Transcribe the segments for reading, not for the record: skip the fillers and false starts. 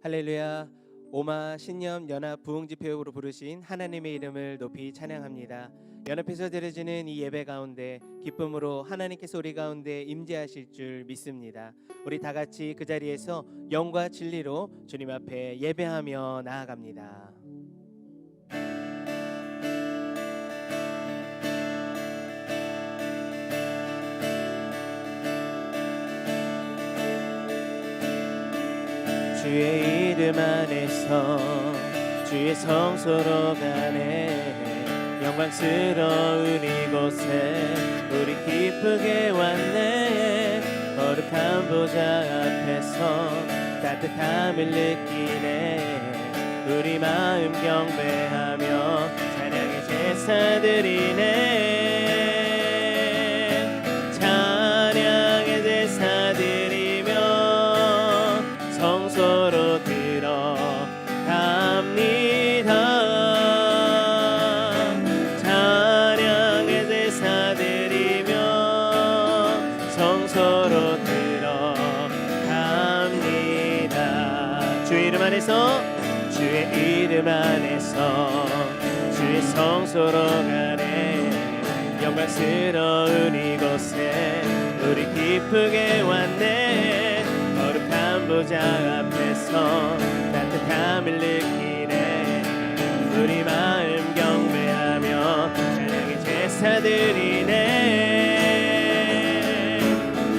할렐루야. 오마 신념 연합 부흥집회로 부르신 하나님의 이름을 높이 찬양합니다. 연합해서 드려지는 이 예배 가운데 기쁨으로 하나님께서 우리 가운데 임재하실 줄 믿습니다. 우리 다 같이 그 자리에서 영과 진리로 주님 앞에 예배하며 나아갑니다. 주의 이름 안에서 주의 성소로 가네. 영광스러운 이곳에 우리 기쁘게 왔네. 거룩한 보좌 앞에서 따뜻함을 느끼네. 우리 마음 경배하며 찬양의 제사 드리네. 찬양의 제사 드리며 성소로 들어갑니다. 찬양의 제사 드리며 성소로 들어갑니다. 주의 이름 안에서 주의 이름 안에서 주의 성소로 가네. 영광스러운 이곳에 우리 기쁘게 왔네. 거룩한 보좌 앞에서 따뜻함을 느끼네. 우리 마음 경배하며 찬양의 제사 드리네.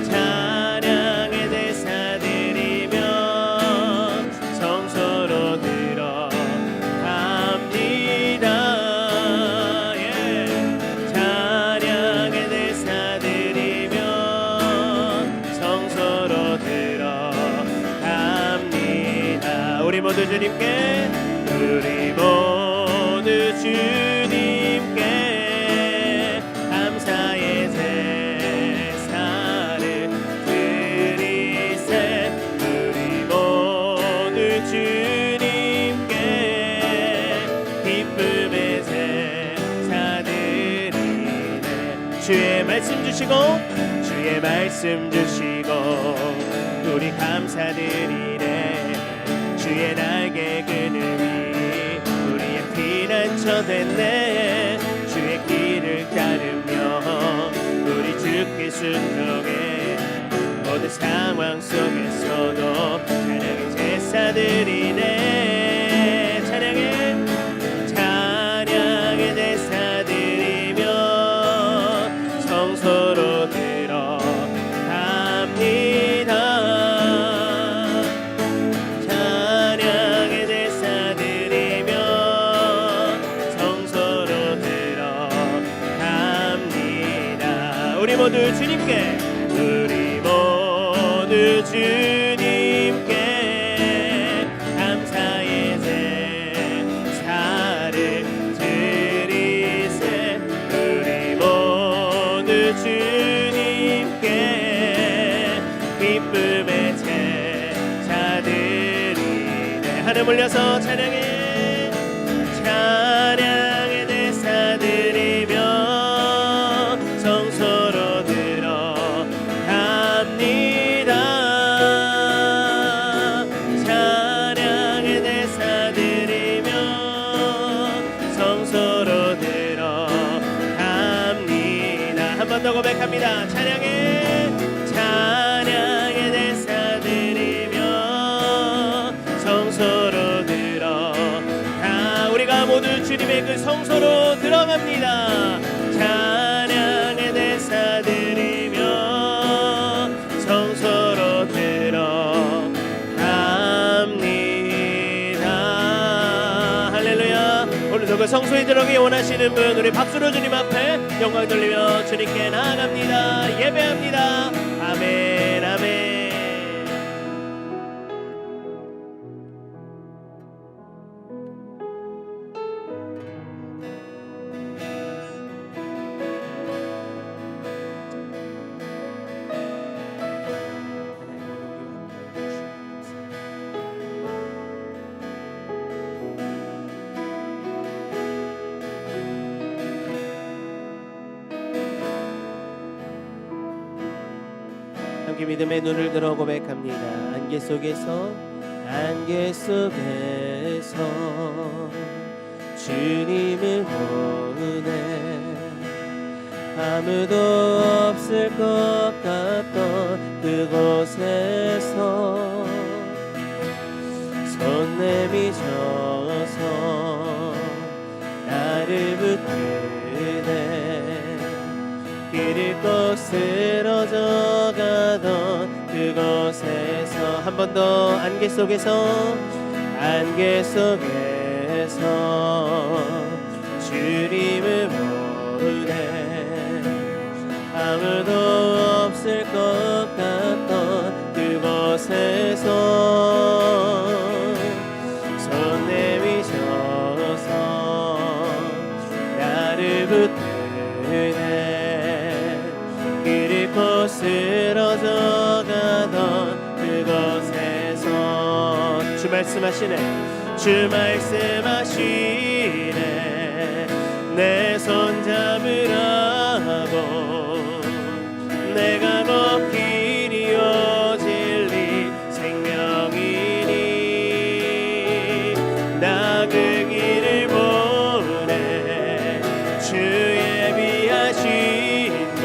찬양의 제사 드리며 성소로 들어갑니다. 찬양의 제사 드리며 성소로 들어갑니다. 우리 모두 주님께, 우리 모두 주님께 감사의 제사를 드리세. 우리 모두 주님께 기쁨의 제사 드리네. 주의 말씀 주시고 주의 말씀 주시고 우리 감사드리네. 주의 날개 그늘 위 우리의 피난처 됐네. 주의 길을 따르며 우리 주께 순종해. 모든 상황 속에서도 찬양의 제사 드리네. 찬양의 제사 드리며 성소로 들어갑니다. 찬양의 제사 드리며 성소로 들어갑니다. 우리 모두 주님께, 우리 모두 주님께 감사의 제사를 드리세. 우리 모두 주님께 기쁨의 제사 드리네. 하늘 올려서 찬양의 제사 드리며 성소로 들어갑니다. 찬양의 제사 드리며 성소로 들어갑니다. 한 번 더 고백합니다. 찬양의 제사 드리며 성소로 들어가. 우리가 모두 주님의 그 성소로 들어갑니다. 찬양의 제사 드리며 성소로 들어갑니다. 할렐루야. 오늘도 그 성소에 들어가기 원하시는 분, 우리 박수로 주님 앞에 영광 돌리며 주님께 나아갑니다. 예배합니다. 아멘 아멘. 함께 믿음의 눈을 들어 고백합니다. 안개 속에서 안개 속에서 주님을 보네. 아무도 없을 것 같던 그곳에서 손 내미셔서 나를 붙드네. 길 잃고 쓰러져 가던 그곳에서 한 번 더 안개 속에서 주님을 보네. 아무도 없을 것 같던 그곳에서 손 내미셔서 나를 붙드네. 길 잃고 쓰러져 가던 그곳에서 주 말씀하시네. 내 손 잡으라고. 내가 곧 길이요 진리 생명이니 나 그 길을 보내. 주 예비하신 곳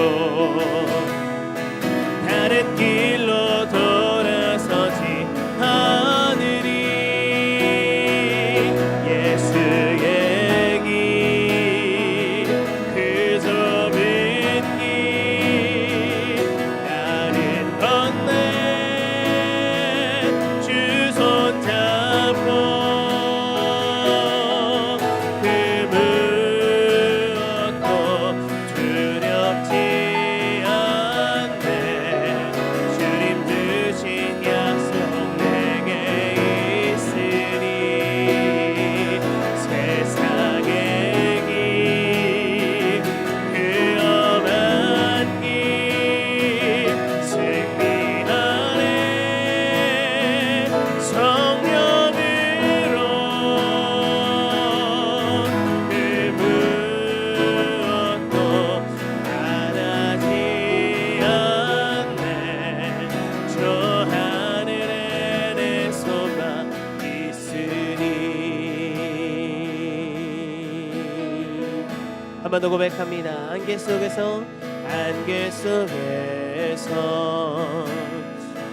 다른 길로 돌아서지 않으리. 예수의 길 그 좁은 길 나는 건네. 주 손잡고 그 무엇도 두렵지 않네. 주님 주신 약속 내게 있으니 세상의 길 그 험한 길 승리하네. 성령으로 그 무엇도 바라지 않네. 저 하늘에 내 소망 있으니. 한 번 더 고백합니다. 안개 속에서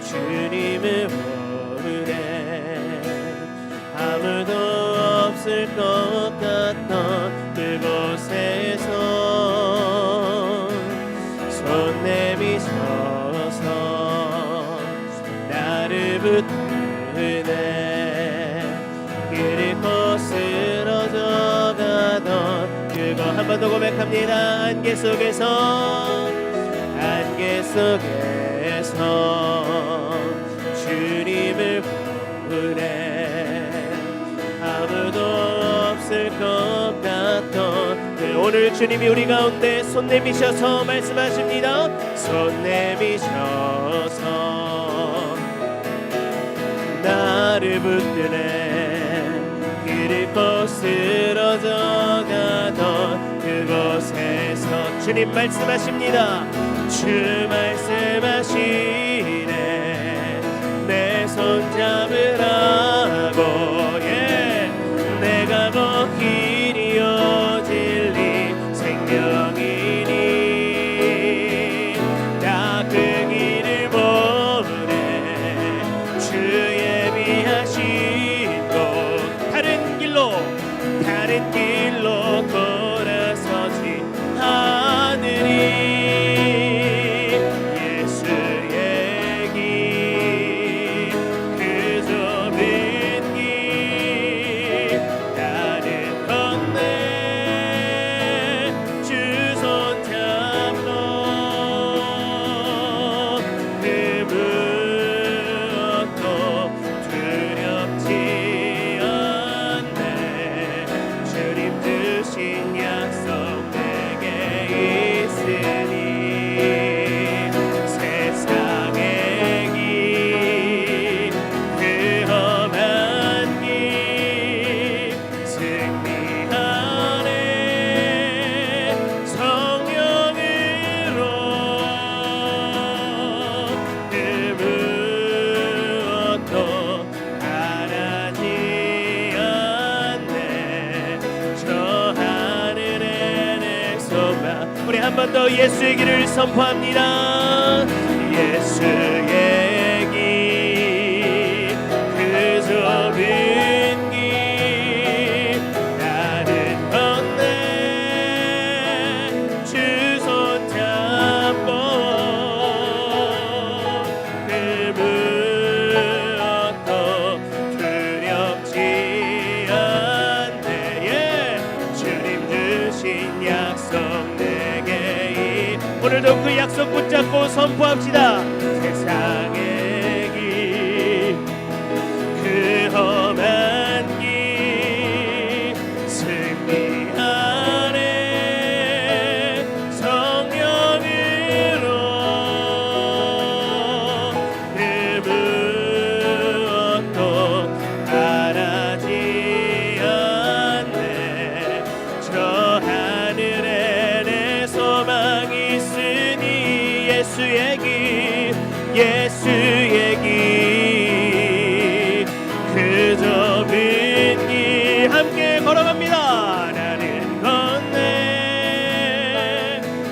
주님을 보네. 아무도 없을 것 같던 그곳에서 손 내미셔서 나를 붙드네. 길 잃고 쓰러져 가던 그거 한 번 더 고백합니다. 안개 속에서 주님을 보네. 아무도 없을 것 같던 오늘 주님이 우리 가운데 손 내미셔서 말씀하십니다. 손 내미셔서 나를 붙드네. 길 잃고 쓰러져 가던 그곳에서 주님 말씀하십니다. 주 말씀하시네. 내 손 잡으라고. 내가 곧 길이요 진리 생명이니 나 그 길을 보내. 주 예비하신 곳 다른 길로 돌아서지 않으리. 예수의 길 그 좁은 번 더 예수의 길을 선포합니다. 예수의 길, 그 좁은 길 나는 건네 주 손잡고 그 무엇도 두렵지 않네. 주님 주신 약속 내게 오늘도 그 약속 붙잡고 선포합시다. 세상의 길, 그 험한 길 승리하네 성령으로 그 무엇도 바라지 않네. 저 하늘에 내 소망이 있으니 예수의 길, 예수의 길, 그 좁은 길 함께 걸어갑니다. 나는 건네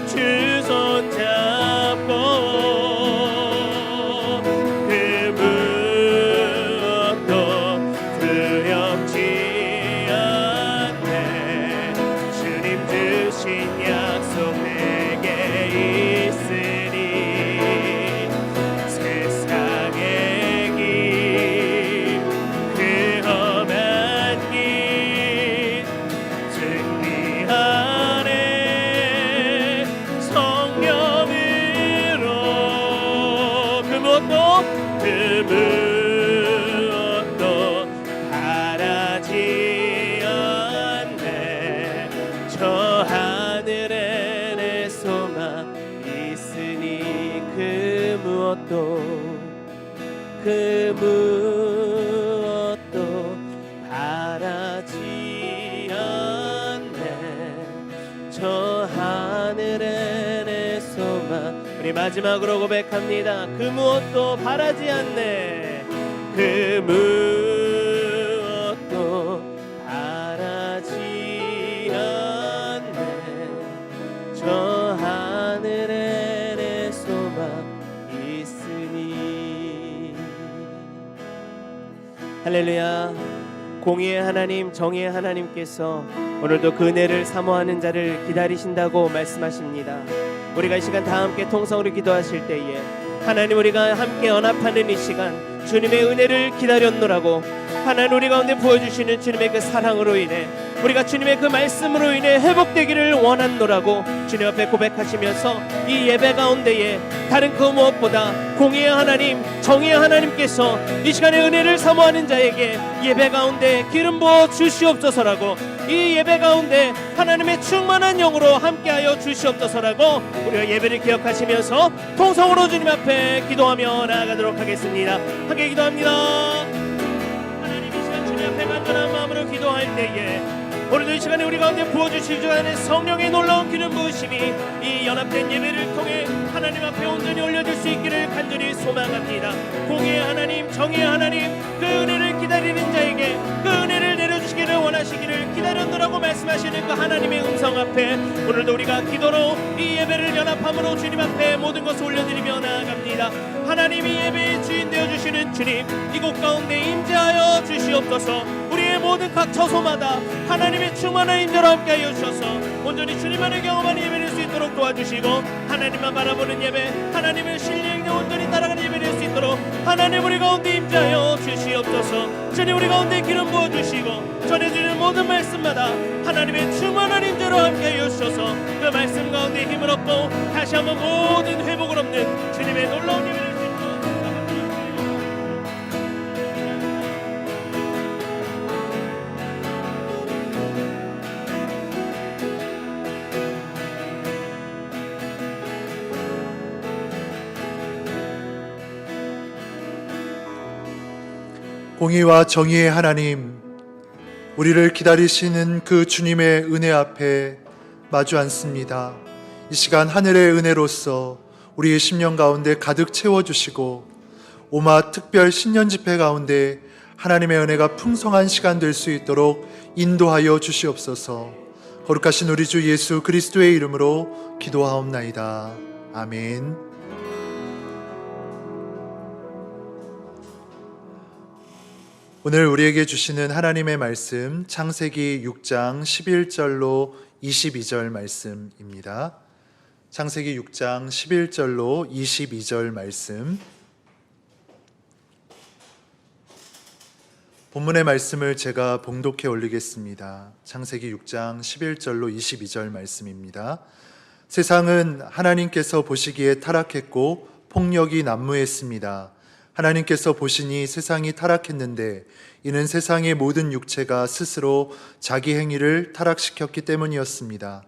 주 손잡고 그 무엇도 두렵지 않네. 주님 주신 약속 내게 있으니 세상의 길, 그 험한 길 승리하네 성령으로 그 무엇도 바라지 않네. 저 하늘에 내 소망 있으니 그 무엇도 바라지 않네. 저 하늘에 내 소망. 우리 마지막으로 고백합니다. 그 무엇도 바라지 않네. 그 무엇도 바라지 않네. 저 하늘에 내 소망 있으니. 할렐루야. 공의의 하나님, 정의의 하나님께서 오늘도 그 은혜를 사모하는 자를 기다리신다고 말씀하십니다. 우리가 이 시간 다 함께 통성으로 기도하실 때에 하나님, 우리가 함께 연합하는 이 시간 주님의 은혜를 기다렸노라고, 하나님 우리 가운데 부어주시는 주님의 그 사랑으로 인해, 우리가 주님의 그 말씀으로 인해 회복되기를 원하노라고 주님 앞에 고백하시면서 이 예배 가운데에 다른 그 무엇보다 공의의 하나님, 정의의 하나님께서 이 시간에 은혜를 사모하는 자에게 예배 가운데 기름 부어 주시옵소서라고, 이 예배 가운데 하나님의 충만한 영으로 함께하여 주시옵소서라고 우리가 예배를 기억하시면서 통성으로 주님 앞에 기도하며 나아가도록 하겠습니다. 함께 기도합니다. 하나님, 이 시간 주님 앞에 간절한 마음으로 기도할 때에 오늘도 이 시간에 우리 가운데 부어주실 주 안에 성령의 놀라운 기름 부으심이 이 연합된 예배를 통해 하나님 앞에 온전히 올려질 수 있기를 간절히 소망합니다. 공의의 하나님, 정의의 하나님, 그 은혜를 기다리는 자에게 그 은혜를 내려주시기를 원하시기를 기다렸노라고 말씀하시는 그 하나님의 음성 앞에 오늘도 우리가 기도로 이 예배를 연합함으로 주님 앞에 모든 것을 올려드리며 나아갑니다. 하나님이 예배의 주인 되어주시는 주님, 이곳 가운데 임재하여 주시옵소서. 우리의 모든 각 처소마다 하나님의 충만한 임재로 함께하여 주셔서 온전히 주님 안에 경험하는 예배를 수 있도록 도와주시고, 하나님만 바라보는 예배, 하나님을 신뢰에 온전히 따라가는 예배를 할 수 있도록 하나님 우리 가운데 임재하여 주시옵소서. 주님 우리 가운데 기름 부어주시고 전해주는 모든 말씀마다 하나님의 충만한 임재로 함께하여 주셔서 그 말씀 가운데 힘을 얻고 다시 한번 모든 회복을 얻는 주님의 놀라운 예배를 할 수 있도록 공의와 정의의 하나님, 우리를 기다리시는 그 주님의 은혜 앞에 마주 앉습니다. 이 시간 하늘의 은혜로서 우리의 심령 가운데 가득 채워주시고 오마 특별 신년 집회 가운데 하나님의 은혜가 풍성한 시간 될 수 있도록 인도하여 주시옵소서. 거룩하신 우리 주 예수 그리스도의 이름으로 기도하옵나이다. 아멘. 오늘 우리에게 주시는 하나님의 말씀 창세기 6장 11절로 22절 말씀입니다. 창세기 6장 11절로 22절 말씀. 본문의 말씀을 제가 봉독해 올리겠습니다. 창세기 6장 11절로 22절 말씀입니다. 세상은 하나님께서 보시기에 타락했고 폭력이 난무했습니다. 하나님께서 보시니 세상이 타락했는데 이는 세상의 모든 육체가 스스로 자기 행위를 타락시켰기 때문이었습니다.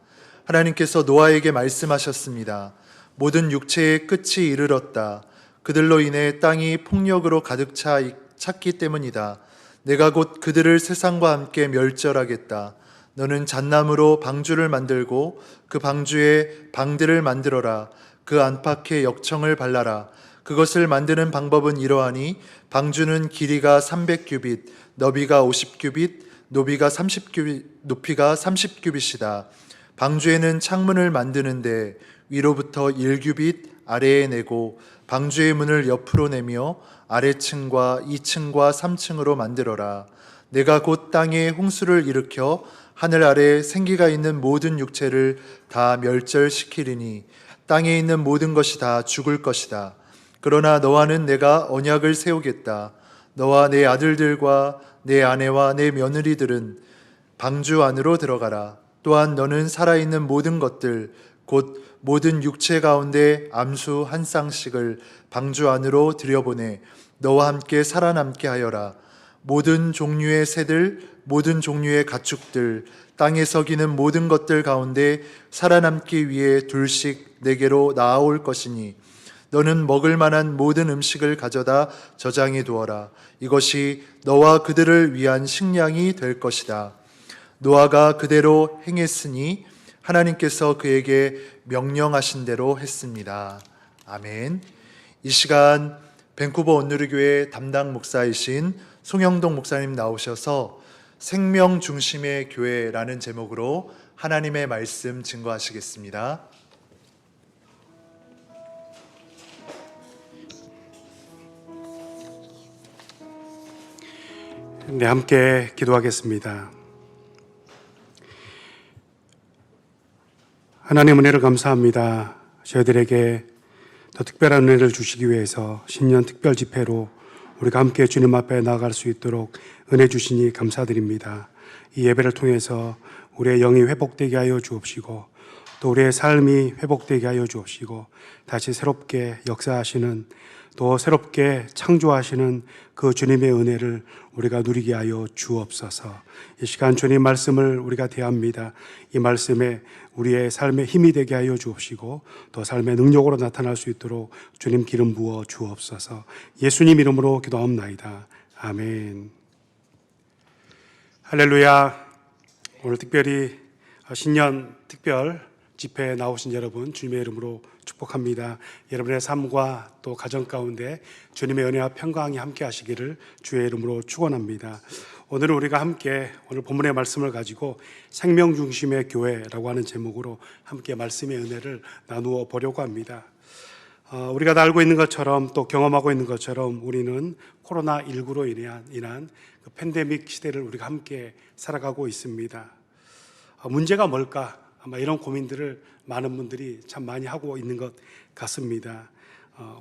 하나님께서 노아에게 말씀하셨습니다. 모든 육체의 끝이 이르렀다. 그들로 인해 땅이 폭력으로 가득 찼기 때문이다. 내가 곧 그들을 세상과 함께 멸절하겠다. 너는 잣나무로 방주를 만들고 그 방주에 방들을 만들어라. 그 안팎에 역청을 발라라. 그것을 만드는 방법은 이러하니 방주는 길이가 300규빗, 너비가 50규빗, 높이가 30규빗이다. 방주에는 창문을 만드는데 위로부터 1규빗 아래에 내고 방주의 문을 옆으로 내며 아래층과 2층과 3층으로 만들어라. 내가 곧 땅에 홍수를 일으켜 하늘 아래 생기가 있는 모든 육체를 다 멸절시키리니 땅에 있는 모든 것이 다 죽을 것이다. 그러나 너와는 내가 언약을 세우겠다. 너와 내 아들들과 내 아내와 내 며느리들은 방주 안으로 들어가라. 또한 너는 살아있는 모든 것들 곧 모든 육체 가운데 암수 한 쌍씩을 방주 안으로 들여보내 너와 함께 살아남게 하여라. 모든 종류의 새들, 모든 종류의 가축들, 땅에서 기는 모든 것들 가운데 살아남기 위해 둘씩 내게로 나아올 것이니 너는 먹을 만한 모든 음식을 가져다 저장해 두어라. 이것이 너와 그들을 위한 식량이 될 것이다. 노아가 그대로 행했으니 하나님께서 그에게 명령하신 대로 했습니다. 아멘. 이 시간 밴쿠버 온누리교회 담당 목사이신 송영동 목사님 나오셔서 생명 중심의 교회라는 제목으로 하나님의 말씀 증거하시겠습니다. 네, 함께 기도하겠습니다. 하나님 은혜를 감사합니다. 저희들에게 더 특별한 은혜를 주시기 위해서 신년 특별 집회로 우리가 함께 주님 앞에 나아갈 수 있도록 은혜 주시니 감사드립니다. 이 예배를 통해서 우리의 영이 회복되게 하여 주옵시고 또 우리의 삶이 회복되게 하여 주옵시고 다시 새롭게 역사하시는 또 새롭게 창조하시는 그 주님의 은혜를 우리가 누리게 하여 주옵소서. 이 시간 주님 말씀을 우리가 대합니다. 이 말씀에 우리의 삶에 힘이 되게 하여 주옵시고 또 삶의 능력으로 나타날 수 있도록 주님 기름 부어 주옵소서. 예수님 이름으로 기도하옵나이다. 아멘. 할렐루야. 오늘 특별히 신년 특별 집회에 나오신 여러분 주님의 이름으로 축복합니다. 여러분의 삶과 또 가정 가운데 주님의 은혜와 평강이 함께 하시기를 주의 이름으로 축원합니다. 오늘은 우리가 함께 오늘 본문의 말씀을 가지고 생명 중심의 교회라고 하는 제목으로 함께 말씀의 은혜를 나누어 보려고 합니다. 우리가 다 알고 있는 것처럼 또 경험하고 있는 것처럼 우리는 코로나19로 인한 그 팬데믹 시대를 우리가 함께 살아가고 있습니다. 문제가 뭘까? 아마 이런 고민들을 많은 분들이 참 많이 하고 있는 것 같습니다.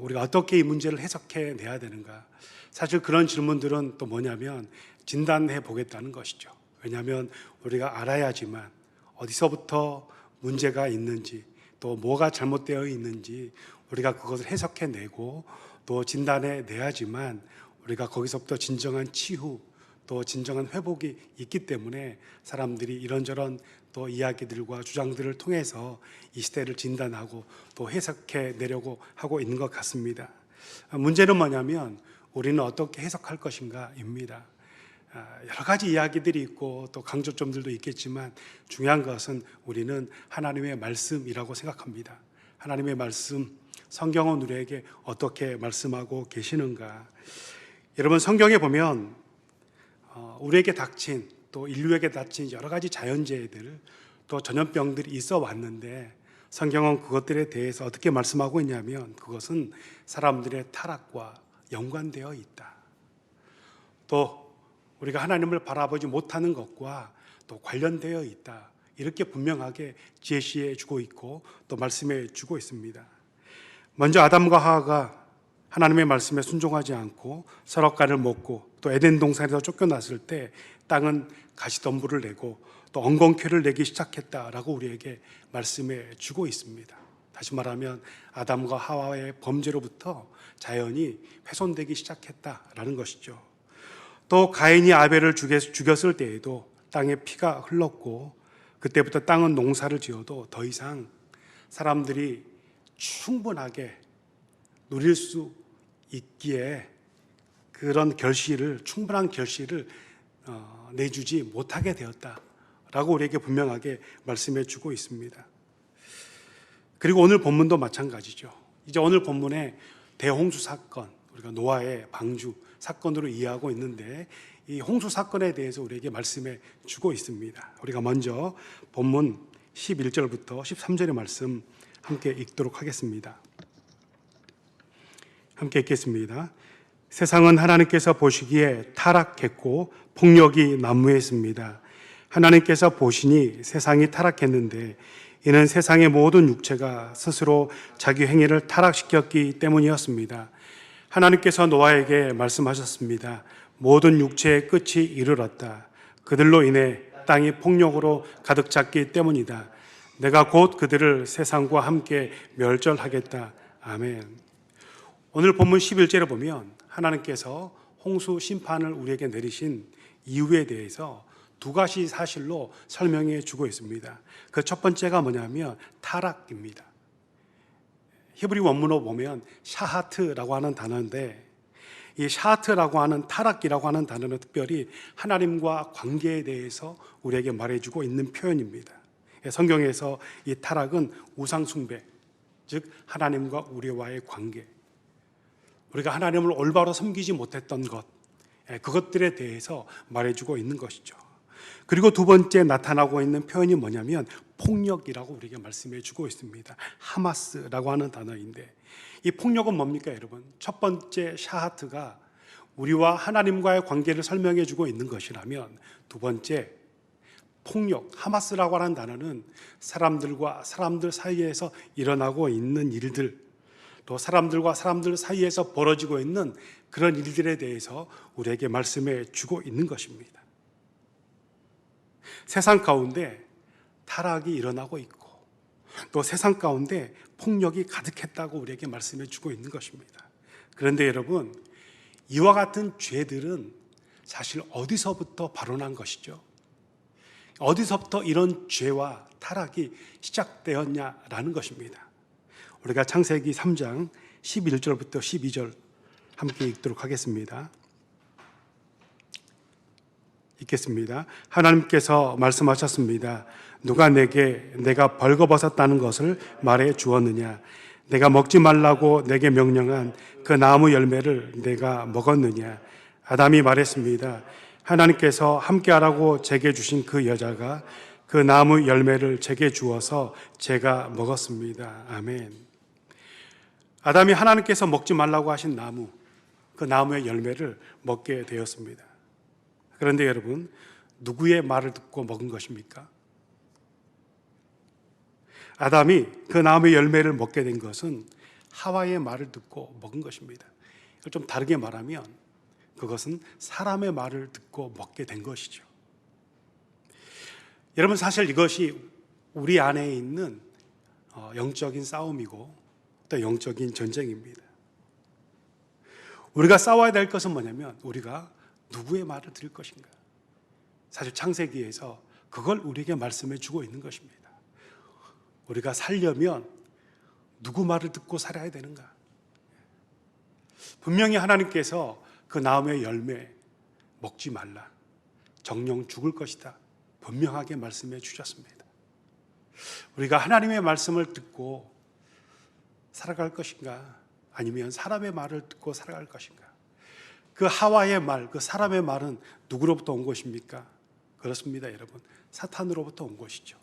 우리가 어떻게 이 문제를 해석해 내야 되는가? 사실 그런 질문들은 또 뭐냐면 진단해 보겠다는 것이죠. 왜냐하면 우리가 알아야지만 어디서부터 문제가 있는지 또 뭐가 잘못되어 있는지 우리가 그것을 해석해 내고 또 진단해 내야지만 우리가 거기서부터 진정한 치유 또 진정한 회복이 있기 때문에 사람들이 이런저런 또 이야기들과 주장들을 통해서 이 시대를 진단하고 또 해석해 내려고 하고 있는 것 같습니다. 문제는 뭐냐면 우리는 어떻게 해석할 것인가입니다. 여러 가지 이야기들이 있고 또 강조점들도 있겠지만 중요한 것은 우리는 하나님의 말씀이라고 생각합니다. 하나님의 말씀, 성경은 우리에게 어떻게 말씀하고 계시는가? 여러분 성경에 보면 우리에게 닥친 또 인류에게 닥친 여러 가지 자연재해들 또 전염병들이 있어 왔는데 성경은 그것들에 대해서 어떻게 말씀하고 있냐면 그것은 사람들의 타락과 연관되어 있다. 또 우리가 하나님을 바라보지 못하는 것과 또 관련되어 있다. 이렇게 분명하게 제시해 주고 있고 또 말씀해 주고 있습니다. 먼저 아담과 하와가 하나님의 말씀에 순종하지 않고 선악과를 먹고 또 에덴 동산에서 쫓겨났을 때 땅은 가시덤불을 내고 또 엉겅퀴를 내기 시작했다라고 우리에게 말씀해 주고 있습니다. 다시 말하면 아담과 하와의 범죄로부터 자연이 훼손되기 시작했다라는 것이죠. 또 가인이 아벨을 죽였을 때에도 땅에 피가 흘렀고 그때부터 땅은 농사를 지어도 더 이상 사람들이 충분하게 누릴 수 있기에 그런 충분한 결실을 내주지 못하게 되었다라고 우리에게 분명하게 말씀해 주고 있습니다. 그리고 오늘 본문도 마찬가지죠. 이제 오늘 본문에 대홍수 사건, 우리가 노아의 방주 사건으로 이해하고 있는데 이 홍수 사건에 대해서 우리에게 말씀해 주고 있습니다. 우리가 먼저 본문 11절부터 13절의 말씀 함께 읽도록 하겠습니다. 함께 읽겠습니다. 세상은 하나님께서 보시기에 타락했고 폭력이 난무했습니다. 하나님께서 보시니 세상이 타락했는데 이는 세상의 모든 육체가 스스로 자기 행위를 타락시켰기 때문이었습니다. 하나님께서 노아에게 말씀하셨습니다. 모든 육체의 끝이 이르렀다. 그들로 인해 땅이 폭력으로 가득 찼기 때문이다. 내가 곧 그들을 세상과 함께 멸절하겠다. 아멘. 오늘 본문 11절에 보면 하나님께서 홍수 심판을 우리에게 내리신 이유에 대해서 두 가지 사실로 설명해 주고 있습니다. 그 첫 번째가 뭐냐면 타락입니다. 히브리 원문으로 보면 샤하트라고 하는 단어인데 이 샤하트라고 하는 타락이라고 하는 단어는 특별히 하나님과 관계에 대해서 우리에게 말해주고 있는 표현입니다. 성경에서 이 타락은 우상숭배, 즉 하나님과 우리와의 관계, 우리가 하나님을 올바로 섬기지 못했던 것, 그것들에 대해서 말해주고 있는 것이죠. 그리고 두 번째 나타나고 있는 표현이 뭐냐면 폭력이라고 우리에게 말씀해 주고 있습니다. 하마스라고 하는 단어인데 이 폭력은 뭡니까 여러분? 첫 번째 샤하트가 우리와 하나님과의 관계를 설명해 주고 있는 것이라면 두 번째 폭력, 하마스라고 하는 단어는 사람들과 사람들 사이에서 일어나고 있는 일들, 또 사람들과 사람들 사이에서 벌어지고 있는 그런 일들에 대해서 우리에게 말씀해 주고 있는 것입니다. 세상 가운데 타락이 일어나고 있고 또 세상 가운데 폭력이 가득했다고 우리에게 말씀해 주고 있는 것입니다. 그런데 여러분, 이와 같은 죄들은 사실 어디서부터 발원한 것이죠? 어디서부터 이런 죄와 타락이 시작되었냐라는 것입니다. 우리가 창세기 3장 11절부터 12절 함께 읽도록 하겠습니다. 읽겠습니다. 하나님께서 말씀하셨습니다. 누가 내게 내가 벌거벗었다는 것을 말해 주었느냐? 내가 먹지 말라고 내게 명령한 그 나무 열매를 내가 먹었느냐? 아담이 말했습니다. 하나님께서 함께하라고 제게 주신 그 여자가 그 나무 열매를 제게 주어서 제가 먹었습니다. 아멘. 아담이 하나님께서 먹지 말라고 하신 나무, 그 나무의 열매를 먹게 되었습니다. 그런데 여러분, 누구의 말을 듣고 먹은 것입니까? 아담이 그 나무의 열매를 먹게 된 것은 하와의 말을 듣고 먹은 것입니다. 이걸 좀 다르게 말하면 그것은 사람의 말을 듣고 먹게 된 것이죠. 여러분, 사실 이것이 우리 안에 있는 영적인 싸움이고 또 영적인 전쟁입니다. 우리가 싸워야 될 것은 뭐냐면 우리가 누구의 말을 들을 것인가? 사실 창세기에서 그걸 우리에게 말씀해 주고 있는 것입니다. 우리가 살려면 누구 말을 듣고 살아야 되는가? 분명히 하나님께서 그 나무의 열매 먹지 말라, 정령 죽을 것이다, 분명하게 말씀해 주셨습니다. 우리가 하나님의 말씀을 듣고 살아갈 것인가? 아니면 사람의 말을 듣고 살아갈 것인가? 그 하와의 말, 그 사람의 말은 누구로부터 온 것입니까? 그렇습니다, 여러분. 사탄으로부터 온 것이죠.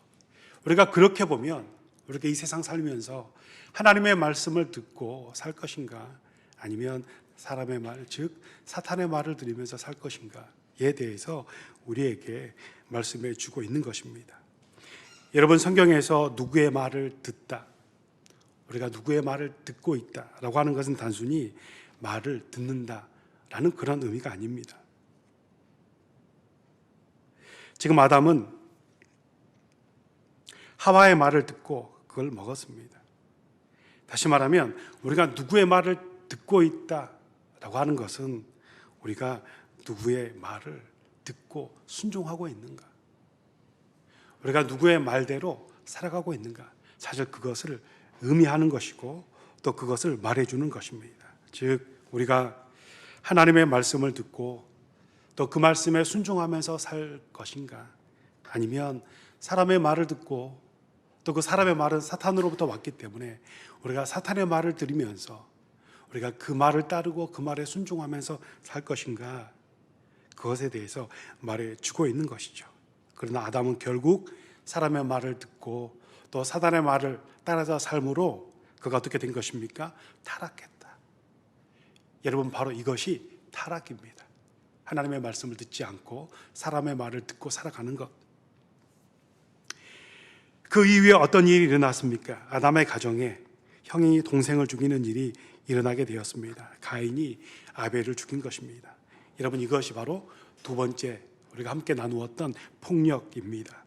우리가 그렇게 보면 우리가 이 세상 살면서 하나님의 말씀을 듣고 살 것인가, 아니면 사람의 말, 즉 사탄의 말을 들으면서 살 것인가에 대해서 우리에게 말씀해 주고 있는 것입니다. 여러분, 성경에서 누구의 말을 듣다, 우리가 누구의 말을 듣고 있다라고 하는 것은 단순히 말을 듣는다라는 그런 의미가 아닙니다. 지금 아담은 하와의 말을 듣고 그걸 먹었습니다. 다시 말하면 우리가 누구의 말을 듣고 있다라고 하는 것은 우리가 누구의 말을 듣고 순종하고 있는가, 우리가 누구의 말대로 살아가고 있는가, 사실 그것을 의미하는 것이고 또 그것을 말해주는 것입니다. 즉 우리가 하나님의 말씀을 듣고 또 그 말씀에 순종하면서 살 것인가, 아니면 사람의 말을 듣고 또 그 사람의 말은 사탄으로부터 왔기 때문에 우리가 사탄의 말을 들으면서 우리가 그 말을 따르고 그 말에 순종하면서 살 것인가, 그것에 대해서 말해주고 있는 것이죠. 그러나 아담은 결국 사람의 말을 듣고 또 사탄의 말을 따라서 삶으로 그가 어떻게 된 것입니까? 타락했다. 여러분, 바로 이것이 타락입니다. 하나님의 말씀을 듣지 않고 사람의 말을 듣고 살아가는 것. 그 이후에 어떤 일이 일어났습니까? 아담의 가정에 형이 동생을 죽이는 일이 일어나게 되었습니다. 가인이 아벨을 죽인 것입니다. 여러분, 이것이 바로 두 번째 우리가 함께 나누었던 폭력입니다.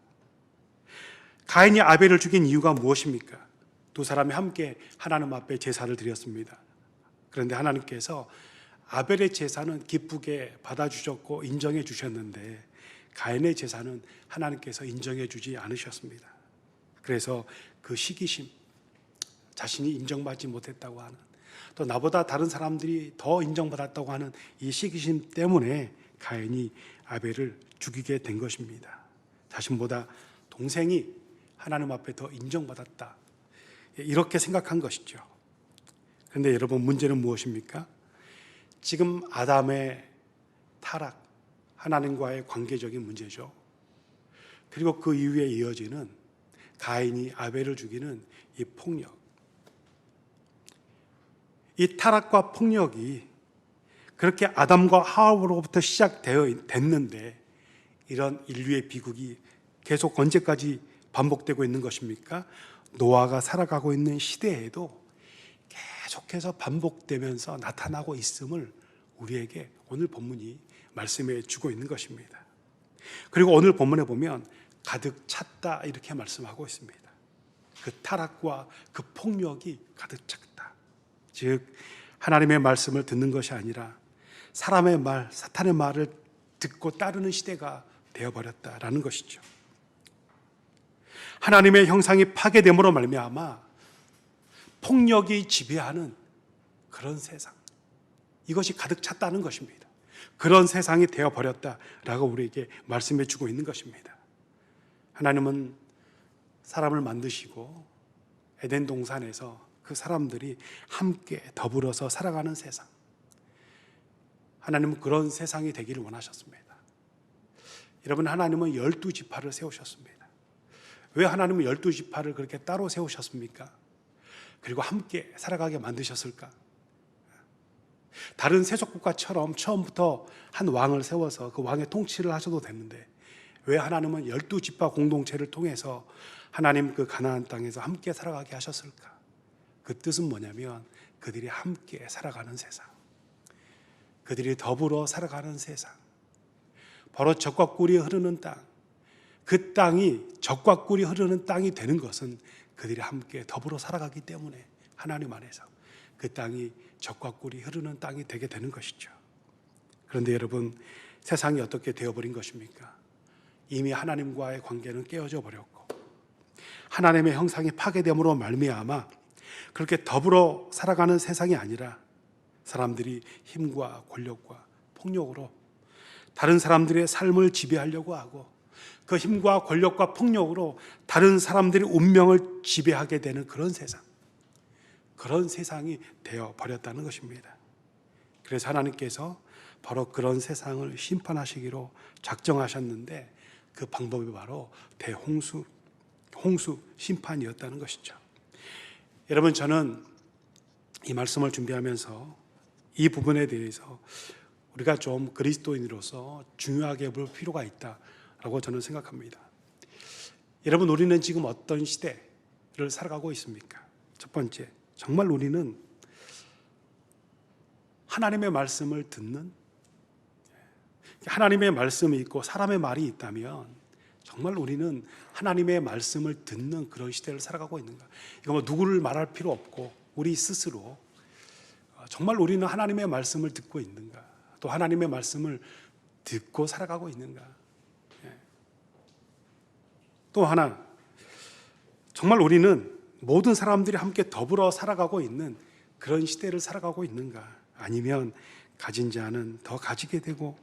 가인이 아벨을 죽인 이유가 무엇입니까? 두 사람이 함께 하나님 앞에 제사를 드렸습니다. 그런데 하나님께서 아벨의 제사는 기쁘게 받아주셨고 인정해 주셨는데 가인의 제사는 하나님께서 인정해 주지 않으셨습니다. 그래서 그 시기심, 자신이 인정받지 못했다고 하는, 또 나보다 다른 사람들이 더 인정받았다고 하는 이 시기심 때문에 가인이 아벨을 죽이게 된 것입니다. 자신보다 동생이 하나님 앞에 더 인정받았다, 이렇게 생각한 것이죠. 그런데 여러분, 문제는 무엇입니까? 지금 아담의 타락, 하나님과의 관계적인 문제죠. 그리고 그 이후에 이어지는 가인이 아벨을 죽이는 이 폭력, 이 타락과 폭력이 그렇게 아담과 하와로부터 시작됐는데 이런 인류의 비극이 계속 언제까지 반복되고 있는 것입니까? 노아가 살아가고 있는 시대에도 계속해서 반복되면서 나타나고 있음을 우리에게 오늘 본문이 말씀해 주고 있는 것입니다. 그리고 오늘 본문에 보면 가득 찼다, 이렇게 말씀하고 있습니다. 그 타락과 그 폭력이 가득 찼다. 즉 하나님의 말씀을 듣는 것이 아니라 사람의 말, 사탄의 말을 듣고 따르는 시대가 되어버렸다라는 것이죠. 하나님의 형상이 파괴됨으로 말미암아 폭력이 지배하는 그런 세상, 이것이 가득 찼다는 것입니다. 그런 세상이 되어버렸다라고 우리에게 말씀해 주고 있는 것입니다. 하나님은 사람을 만드시고 에덴 동산에서 그 사람들이 함께 더불어서 살아가는 세상, 하나님은 그런 세상이 되기를 원하셨습니다. 여러분, 하나님은 12지파를 세우셨습니다. 왜 하나님은 12지파를 그렇게 따로 세우셨습니까? 그리고 함께 살아가게 만드셨을까? 다른 세속국가처럼 처음부터 한 왕을 세워서 그 왕의 통치를 하셔도 됐는데 왜 하나님은 12지파 공동체를 통해서 하나님 그 가나안 땅에서 함께 살아가게 하셨을까? 그 뜻은 뭐냐면 그들이 함께 살아가는 세상, 그들이 더불어 살아가는 세상, 바로 젖과 꿀이 흐르는 땅, 그 땅이 젖과 꿀이 흐르는 땅이 되는 것은 그들이 함께 더불어 살아가기 때문에 하나님 안에서 그 땅이 젖과 꿀이 흐르는 땅이 되게 되는 것이죠. 그런데 여러분, 세상이 어떻게 되어버린 것입니까? 이미 하나님과의 관계는 깨어져 버렸고 하나님의 형상이 파괴됨으로 말미암아 그렇게 더불어 살아가는 세상이 아니라 사람들이 힘과 권력과 폭력으로 다른 사람들의 삶을 지배하려고 하고 그 힘과 권력과 폭력으로 다른 사람들의 운명을 지배하게 되는 그런 세상, 그런 세상이 되어버렸다는 것입니다. 그래서 하나님께서 바로 그런 세상을 심판하시기로 작정하셨는데 그 방법이 바로 대홍수, 홍수 심판이었다는 것이죠. 여러분, 저는 이 말씀을 준비하면서 이 부분에 대해서 우리가 좀 그리스도인으로서 중요하게 볼 필요가 있다라고 저는 생각합니다. 여러분, 우리는 지금 어떤 시대를 살아가고 있습니까? 첫 번째, 정말 우리는 하나님의 말씀을 듣는, 하나님의 말씀이 있고 사람의 말이 있다면 정말 우리는 하나님의 말씀을 듣는 그런 시대를 살아가고 있는가? 이거 뭐 누구를 말할 필요 없고 우리 스스로 정말 우리는 하나님의 말씀을 듣고 있는가? 또 하나님의 말씀을 듣고 살아가고 있는가? 또 하나, 정말 우리는 모든 사람들이 함께 더불어 살아가고 있는 그런 시대를 살아가고 있는가? 아니면 가진 자는 더 가지게 되고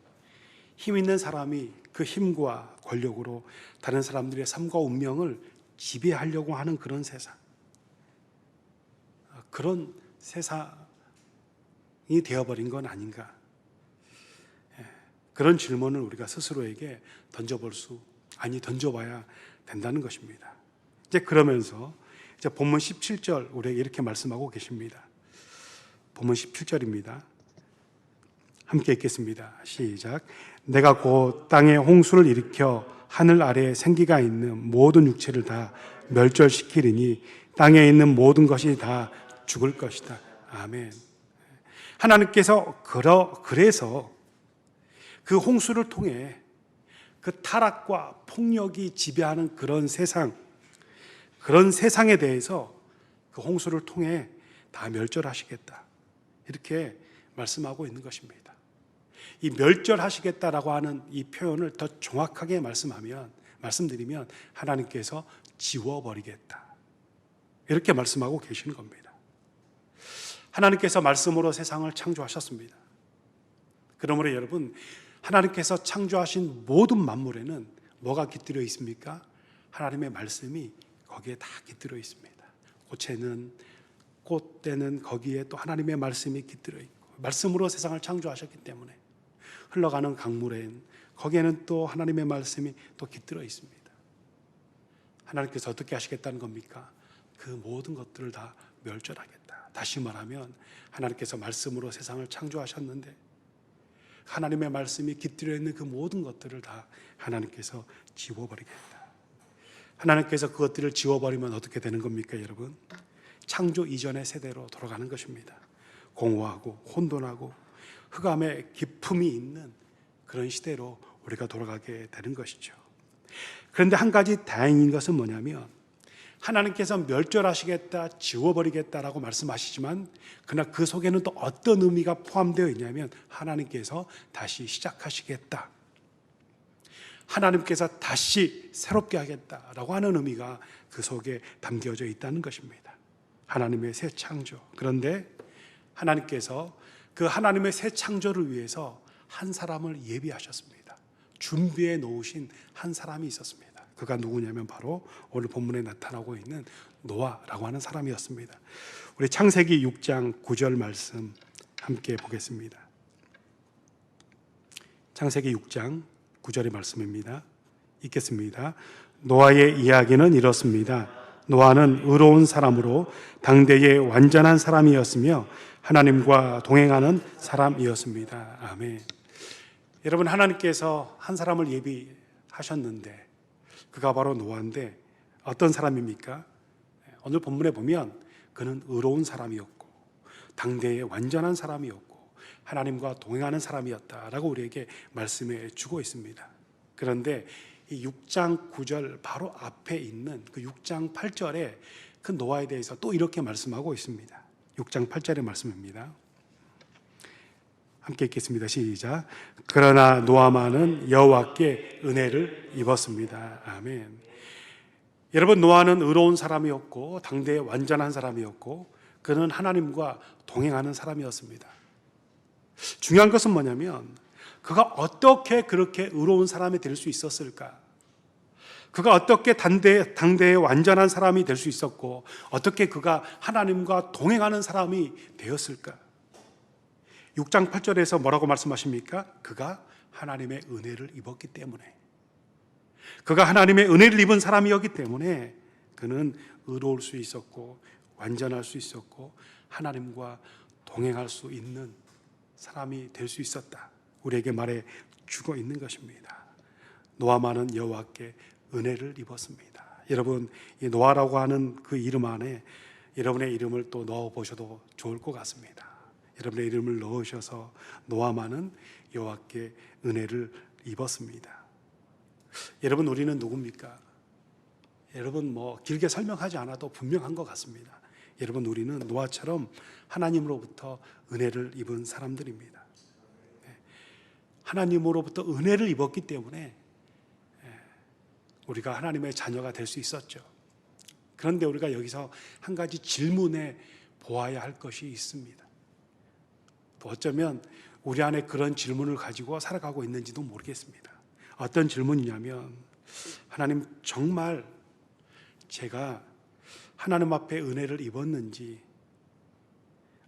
힘 있는 사람이 그 힘과 권력으로 다른 사람들의 삶과 운명을 지배하려고 하는 그런 세상, 그런 세상이 되어버린 건 아닌가? 그런 질문을 우리가 스스로에게 던져봐야 된다는 것입니다. 이제 그러면서 이제 본문 17절 우리에게 이렇게 말씀하고 계십니다. 본문 17절입니다. 함께 읽겠습니다. 시작. 내가 곧 땅에 홍수를 일으켜 하늘 아래에 생기가 있는 모든 육체를 다 멸절시키리니 땅에 있는 모든 것이 다 죽을 것이다. 아멘. 하나님께서 그래서 그 홍수를 통해 그 타락과 폭력이 지배하는 그런 세상에 대해서 그 홍수를 통해 다 멸절하시겠다, 이렇게 말씀하고 있는 것입니다. 이 멸절하시겠다라고 하는 이 표현을 더 정확하게 말씀드리면 하나님께서 지워버리겠다, 이렇게 말씀하고 계시는 겁니다. 하나님께서 말씀으로 세상을 창조하셨습니다. 그러므로 여러분, 하나님께서 창조하신 모든 만물에는 뭐가 깃들여 있습니까? 하나님의 말씀이 거기에 다 깃들어 있습니다. 꽃에는, 꽃대는 거기에 또 하나님의 말씀이 깃들어 있고, 말씀으로 세상을 창조하셨기 때문에 흘러가는 강물엔 거기에는 또 하나님의 말씀이 또 깃들어 있습니다. 하나님께서 어떻게 하시겠다는 겁니까? 그 모든 것들을 다 멸절하겠다. 다시 말하면 하나님께서 말씀으로 세상을 창조하셨는데 하나님의 말씀이 깃들여 있는 그 모든 것들을 다 하나님께서 지워버리겠다. 하나님께서 그것들을 지워버리면 어떻게 되는 겁니까, 여러분? 창조 이전의 세대로 돌아가는 것입니다. 공허하고 혼돈하고 흑암의 기품이 있는 그런 시대로 우리가 돌아가게 되는 것이죠. 그런데 한 가지 다행인 것은 뭐냐면 하나님께서 멸절하시겠다, 지워버리겠다라고 말씀하시지만 그러나 그 속에는 또 어떤 의미가 포함되어 있냐면 하나님께서 다시 시작하시겠다, 하나님께서 다시 새롭게 하겠다라고 하는 의미가 그 속에 담겨져 있다는 것입니다. 하나님의 새 창조. 그런데 하나님께서 그 하나님의 새 창조를 위해서 한 사람을 예비하셨습니다. 준비해 놓으신 한 사람이 있었습니다. 그가 누구냐면 바로 오늘 본문에 나타나고 있는 노아라고 하는 사람이었습니다. 우리 창세기 6장 9절 말씀 함께 보겠습니다. 창세기 6장 9절의 말씀입니다. 읽겠습니다. 노아의 이야기는 이렇습니다. 노아는 의로운 사람으로 당대의 완전한 사람이었으며 하나님과 동행하는 사람이었습니다. 아멘. 여러분, 하나님께서 한 사람을 예비하셨는데 그가 바로 노아인데 어떤 사람입니까? 오늘 본문에 보면 그는 의로운 사람이었고 당대의 완전한 사람이었고 하나님과 동행하는 사람이었다라고 우리에게 말씀해 주고 있습니다. 그런데 이 6장 9절 바로 앞에 있는 그 6장 8절에 그 노아에 대해서 또 이렇게 말씀하고 있습니다. 6장 8절의 말씀입니다. 함께 읽겠습니다. 시작. 그러나 노아만은 여호와께 은혜를 입었습니다. 아멘. 여러분, 노아는 의로운 사람이었고 당대의 완전한 사람이었고 그는 하나님과 동행하는 사람이었습니다. 중요한 것은 뭐냐면 그가 어떻게 그렇게 의로운 사람이 될 수 있었을까? 그가 어떻게 당대의 완전한 사람이 될 수 있었고 어떻게 그가 하나님과 동행하는 사람이 되었을까? 6장 8절에서 뭐라고 말씀하십니까? 그가 하나님의 은혜를 입었기 때문에. 그가 하나님의 은혜를 입은 사람이었기 때문에 그는 의로울 수 있었고 완전할 수 있었고 하나님과 동행할 수 있는 사람이 될 수 있었다. 우리에게 말해 주고 있는 것입니다. 노아만은 여호와께 은혜를 입었습니다. 여러분, 이 노아라고 하는 그 이름 안에 여러분의 이름을 또 넣어 보셔도 좋을 것 같습니다. 여러분의 이름을 넣으셔서 노아만은 여호와께 은혜를 입었습니다. 여러분, 우리는 누굽니까? 여러분, 길게 설명하지 않아도 분명한 것 같습니다. 여러분, 우리는 노아처럼 하나님으로부터 은혜를 입은 사람들입니다. 하나님으로부터 은혜를 입었기 때문에 우리가 하나님의 자녀가 될 수 있었죠. 그런데 우리가 여기서 한 가지 질문에 보아야 할 것이 있습니다. 또 어쩌면 우리 안에 그런 질문을 가지고 살아가고 있는지도 모르겠습니다. 어떤 질문이냐면, 하나님, 정말 제가 하나님 앞에 은혜를 입었는지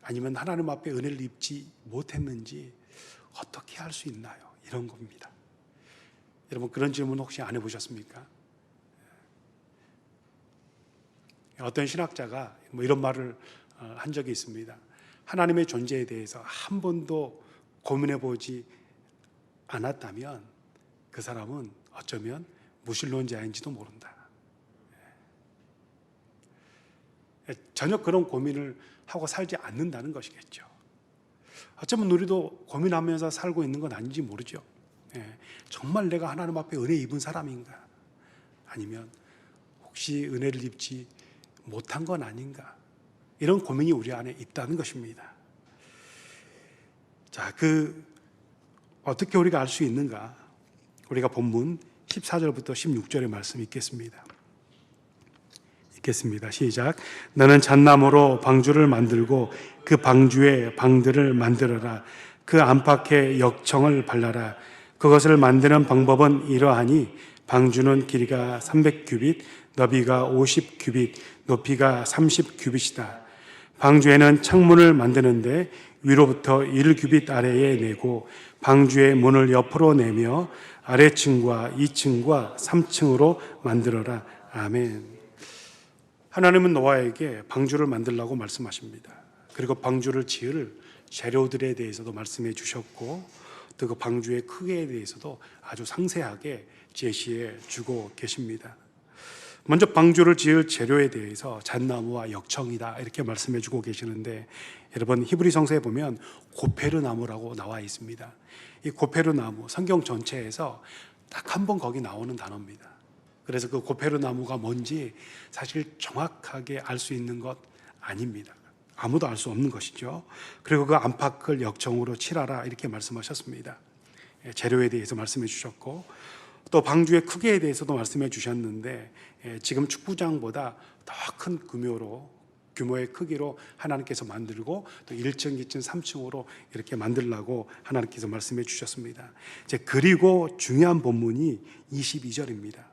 아니면 하나님 앞에 은혜를 입지 못했는지 어떻게 할 수 있나요? 이런 겁니다. 여러분, 그런 질문 혹시 안 해보셨습니까? 어떤 신학자가 이런 말을 한 적이 있습니다. 하나님의 존재에 대해서 한 번도 고민해보지 않았다면 그 사람은 어쩌면 무신론자인지도 모른다. 전혀 그런 고민을 하고 살지 않는다는 것이겠죠. 어쩌면 우리도 고민하면서 살고 있는 건 아닌지 모르죠. 정말 내가 하나님 앞에 은혜 입은 사람인가? 아니면 혹시 은혜를 입지 못한 건 아닌가? 이런 고민이 우리 안에 있다는 것입니다. 자, 어떻게 우리가 알 수 있는가? 우리가 본문 14절부터 16절의 말씀 읽겠습니다. 읽겠습니다. 시작. 너는 잣나무로 방주를 만들고 그 방주에 방들을 만들어라. 그 안팎에 역청을 발라라. 그것을 만드는 방법은 이러하니 방주는 길이가 300규빗, 너비가 50규빗, 높이가 30규빗이다. 방주에는 창문을 만드는데 위로부터 1규빗 아래에 내고 방주의 문을 옆으로 내며 아래층과 2층과 3층으로 만들어라. 아멘. 하나님은 노아에게 방주를 만들라고 말씀하십니다. 그리고 방주를 지을 재료들에 대해서도 말씀해 주셨고 또 그 방주의 크기에 대해서도 아주 상세하게 제시해 주고 계십니다. 먼저 방주를 지을 재료에 대해서 잣나무와 역청이다 이렇게 말씀해 주고 계시는데, 여러분 히브리 성서에 보면 고페르 나무라고 나와 있습니다. 이 고페르 나무 성경 전체에서 딱 한 번 거기 나오는 단어입니다. 그래서 그 고페르 나무가 뭔지 사실 정확하게 알 수 있는 것 아닙니다. 아무도 알 수 없는 것이죠. 그리고 그 안팎을 역청으로 칠하라 이렇게 말씀하셨습니다. 재료에 대해서 말씀해 주셨고 또 방주의 크기에 대해서도 말씀해 주셨는데, 지금 축구장보다 더 큰 규모의 크기로 하나님께서 만들고 또 1층, 2층, 3층으로 이렇게 만들라고 하나님께서 말씀해 주셨습니다. 그리고 중요한 본문이 22절입니다.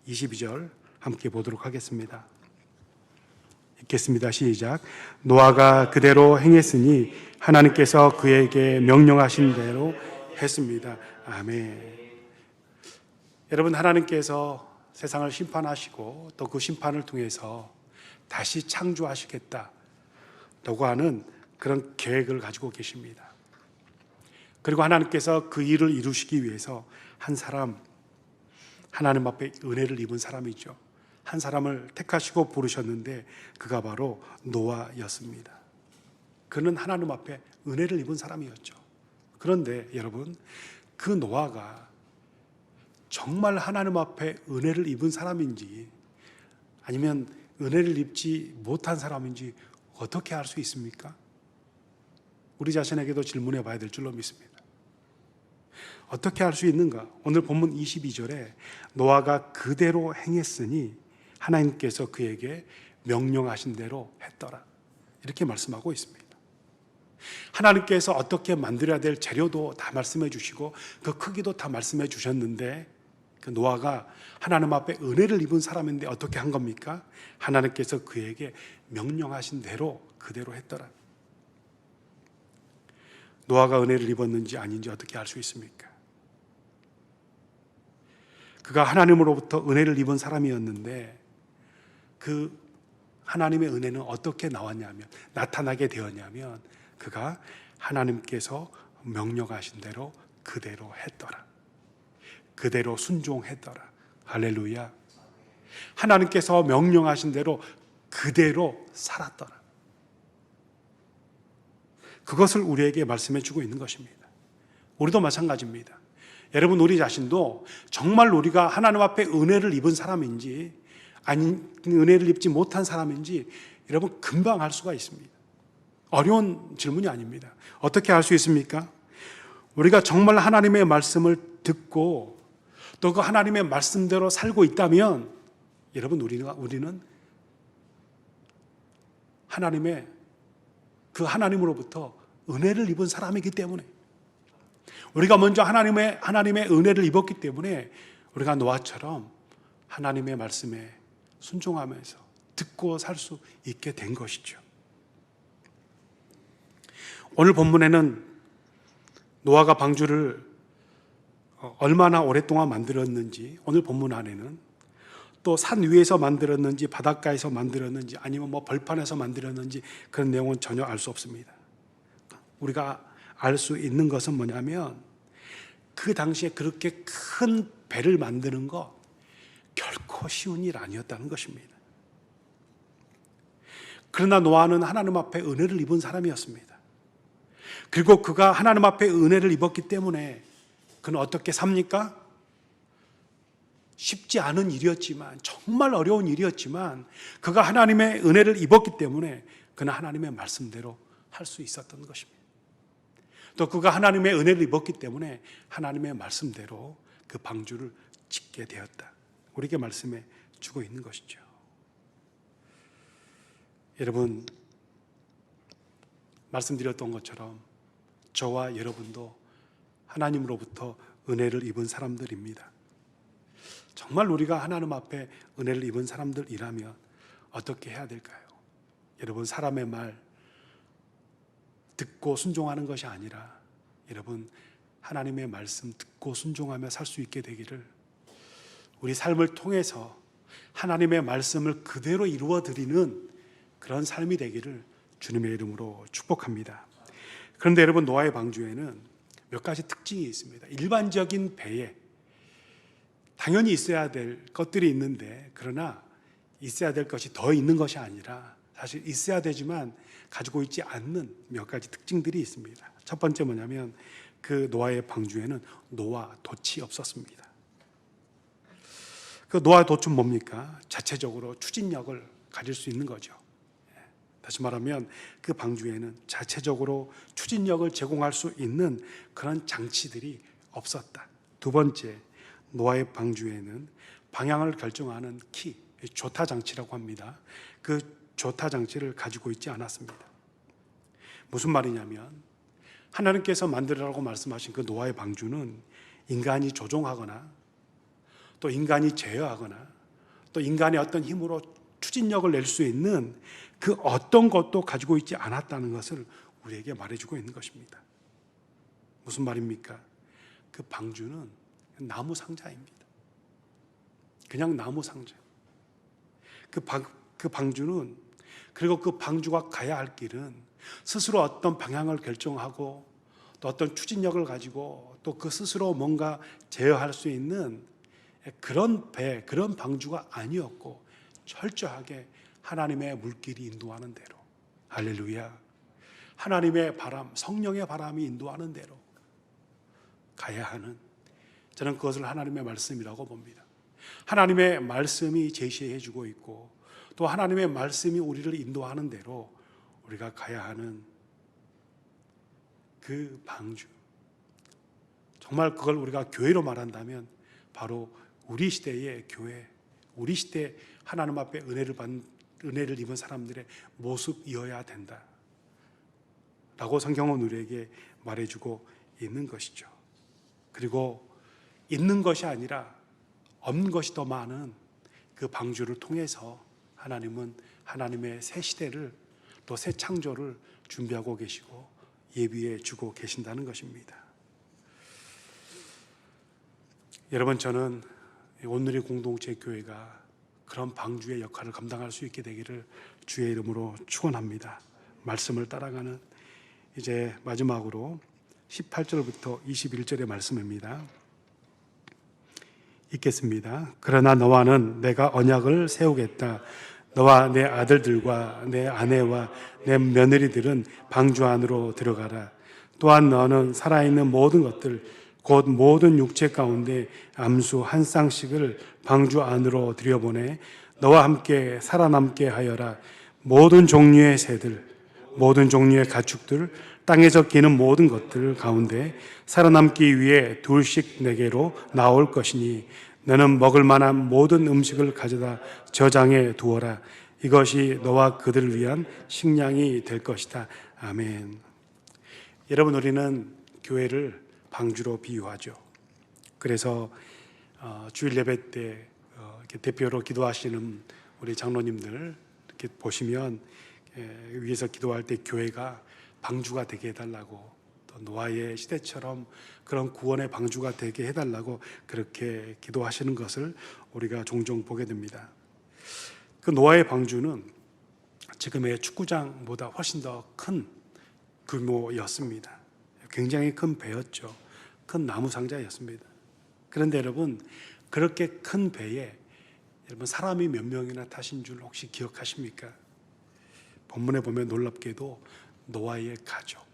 22절 함께 보도록 하겠습니다. 읽겠습니다. 시작. 노아가 그대로 행했으니 하나님께서 그에게 명령하신 대로 했습니다. 아멘. 여러분, 하나님께서 세상을 심판하시고 또 그 심판을 통해서 다시 창조하시겠다라고 하는 그런 계획을 가지고 계십니다. 그리고 하나님께서 그 일을 이루시기 위해서 한 사람, 하나님 앞에 은혜를 입은 사람이죠. 한 사람을 택하시고 부르셨는데 그가 바로 노아였습니다. 그는 하나님 앞에 은혜를 입은 사람이었죠. 그런데 여러분, 그 노아가 정말 하나님 앞에 은혜를 입은 사람인지 아니면 은혜를 입지 못한 사람인지 어떻게 알 수 있습니까? 우리 자신에게도 질문해 봐야 될 줄로 믿습니다. 어떻게 알 수 있는가? 오늘 본문 22절에 노아가 그대로 행했으니 하나님께서 그에게 명령하신 대로 했더라 이렇게 말씀하고 있습니다. 하나님께서 어떻게 만들어야 될 재료도 다 말씀해 주시고 그 크기도 다 말씀해 주셨는데, 그 노아가 하나님 앞에 은혜를 입은 사람인데 어떻게 한 겁니까? 하나님께서 그에게 명령하신 대로 그대로 했더라. 노아가 은혜를 입었는지 아닌지 어떻게 알 수 있습니까? 그가 하나님으로부터 은혜를 입은 사람이었는데 그 하나님의 은혜는 어떻게 나타나게 되었냐면 그가 하나님께서 명령하신 대로 그대로 했더라. 그대로 순종했더라. 할렐루야. 하나님께서 명령하신 대로 그대로 살았더라. 그것을 우리에게 말씀해 주고 있는 것입니다. 우리도 마찬가지입니다. 여러분, 우리 자신도 정말 우리가 하나님 앞에 은혜를 입은 사람인지 아니 은혜를 입지 못한 사람인지 여러분 금방 알 수가 있습니다. 어려운 질문이 아닙니다. 어떻게 알 수 있습니까? 우리가 정말 하나님의 말씀을 듣고 또 그 하나님의 말씀대로 살고 있다면 여러분 우리는 하나님의 그 하나님으로부터 은혜를 입은 사람이기 때문에 우리가 먼저 하나님의 은혜를 입었기 때문에 우리가 노아처럼 하나님의 말씀에 순종하면서 듣고 살 수 있게 된 것이죠. 오늘 본문에는 노아가 방주를 얼마나 오랫동안 만들었는지, 오늘 본문 안에는 또 산 위에서 만들었는지 바닷가에서 만들었는지 아니면 벌판에서 만들었는지 그런 내용은 전혀 알 수 없습니다. 우리가 알 수 있는 것은 뭐냐면 그 당시에 그렇게 큰 배를 만드는 거 결코 쉬운 일 아니었다는 것입니다. 그러나 노아는 하나님 앞에 은혜를 입은 사람이었습니다. 그리고 그가 하나님 앞에 은혜를 입었기 때문에 그는 어떻게 삽니까? 쉽지 않은 일이었지만, 정말 어려운 일이었지만 그가 하나님의 은혜를 입었기 때문에 그는 하나님의 말씀대로 할 수 있었던 것입니다. 또 그가 하나님의 은혜를 입었기 때문에 하나님의 말씀대로 그 방주를 짓게 되었다. 우리에게 말씀해 주고 있는 것이죠. 여러분, 말씀드렸던 것처럼 저와 여러분도 하나님으로부터 은혜를 입은 사람들입니다. 정말 우리가 하나님 앞에 은혜를 입은 사람들이라면 어떻게 해야 될까요? 여러분, 사람의 말 듣고 순종하는 것이 아니라 여러분 하나님의 말씀 듣고 순종하며 살 수 있게 되기를, 우리 삶을 통해서 하나님의 말씀을 그대로 이루어 드리는 그런 삶이 되기를 주님의 이름으로 축복합니다. 그런데 여러분, 노아의 방주에는 몇 가지 특징이 있습니다. 일반적인 배에 당연히 있어야 될 것들이 있는데, 그러나 있어야 될 것이 더 있는 것이 아니라 사실 있어야 되지만 가지고 있지 않는 몇 가지 특징들이 있습니다. 첫 번째 뭐냐면 그 노아의 방주에는 노아 돛이 없었습니다. 그 노아 돛은 뭡니까? 자체적으로 추진력을 가질 수 있는 거죠. 다시 말하면 그 방주에는 자체적으로 추진력을 제공할 수 있는 그런 장치들이 없었다. 두 번째, 노아의 방주에는 방향을 결정하는 키, 조타 장치라고 합니다. 그 조타 장치를 가지고 있지 않았습니다. 무슨 말이냐면 하나님께서 만들으라고 말씀하신 그 노아의 방주는 인간이 조종하거나 또 인간이 제어하거나 또 인간의 어떤 힘으로 추진력을 낼 수 있는 그 어떤 것도 가지고 있지 않았다는 것을 우리에게 말해주고 있는 것입니다. 무슨 말입니까? 그 방주는 나무 상자입니다. 그냥 나무 상자. 그 방주는, 그리고 그 방주가 가야 할 길은 스스로 어떤 방향을 결정하고 또 어떤 추진력을 가지고 또 그 스스로 뭔가 제어할 수 있는 그런 배, 그런 방주가 아니었고 철저하게 하나님의 물길이 인도하는 대로, 할렐루야, 하나님의 바람, 성령의 바람이 인도하는 대로 가야 하는, 저는 그것을 하나님의 말씀이라고 봅니다. 하나님의 말씀이 제시해 주고 있고 또 하나님의 말씀이 우리를 인도하는 대로 우리가 가야 하는 그 방주, 정말 그걸 우리가 교회로 말한다면 바로 우리 시대의 교회, 우리 시대 하나님 앞에 은혜를 입은 사람들의 모습이어야 된다 라고 성경은 우리에게 말해주고 있는 것이죠. 그리고 있는 것이 아니라 없는 것이 더 많은 그 방주를 통해서 하나님은 하나님의 새 시대를, 또 새 창조를 준비하고 계시고 예비해 주고 계신다는 것입니다. 여러분, 저는 온누리 공동체 교회가 그런 방주의 역할을 감당할 수 있게 되기를 주의 이름으로 축원합니다. 말씀을 따라가는 이제 마지막으로 18절부터 21절의 말씀입니다. 읽겠습니다. 그러나 너와는 내가 언약을 세우겠다. 너와 내 아들들과 내 아내와 내 며느리들은 방주 안으로 들어가라. 또한 너는 살아있는 모든 것들 곧 모든 육체 가운데 암수 한 쌍씩을 방주 안으로 들여보내 너와 함께 살아남게 하여라. 모든 종류의 새들 모든 종류의 가축들 땅에서 기는 모든 것들 가운데 살아남기 위해 둘씩 내게로 나올 것이니 너는 먹을 만한 모든 음식을 가져다 저장해 두어라. 이것이 너와 그들을 위한 식량이 될 것이다. 아멘. 여러분, 우리는 교회를 방주로 비유하죠. 그래서 주일 예배 때 이렇게 대표로 기도하시는 우리 장로님들 이렇게 보시면 위에서 기도할 때 교회가 방주가 되게 해달라고, 또 노아의 시대처럼 그런 구원의 방주가 되게 해달라고 그렇게 기도하시는 것을 우리가 종종 보게 됩니다. 그 노아의 방주는 지금의 축구장보다 훨씬 더 큰 규모였습니다. 굉장히 큰 배였죠. 큰 나무 상자였습니다. 그런데 여러분, 그렇게 큰 배에 여러분 사람이 몇 명이나 타신 줄 혹시 기억하십니까? 본문에 보면 놀랍게도 노아의 가족,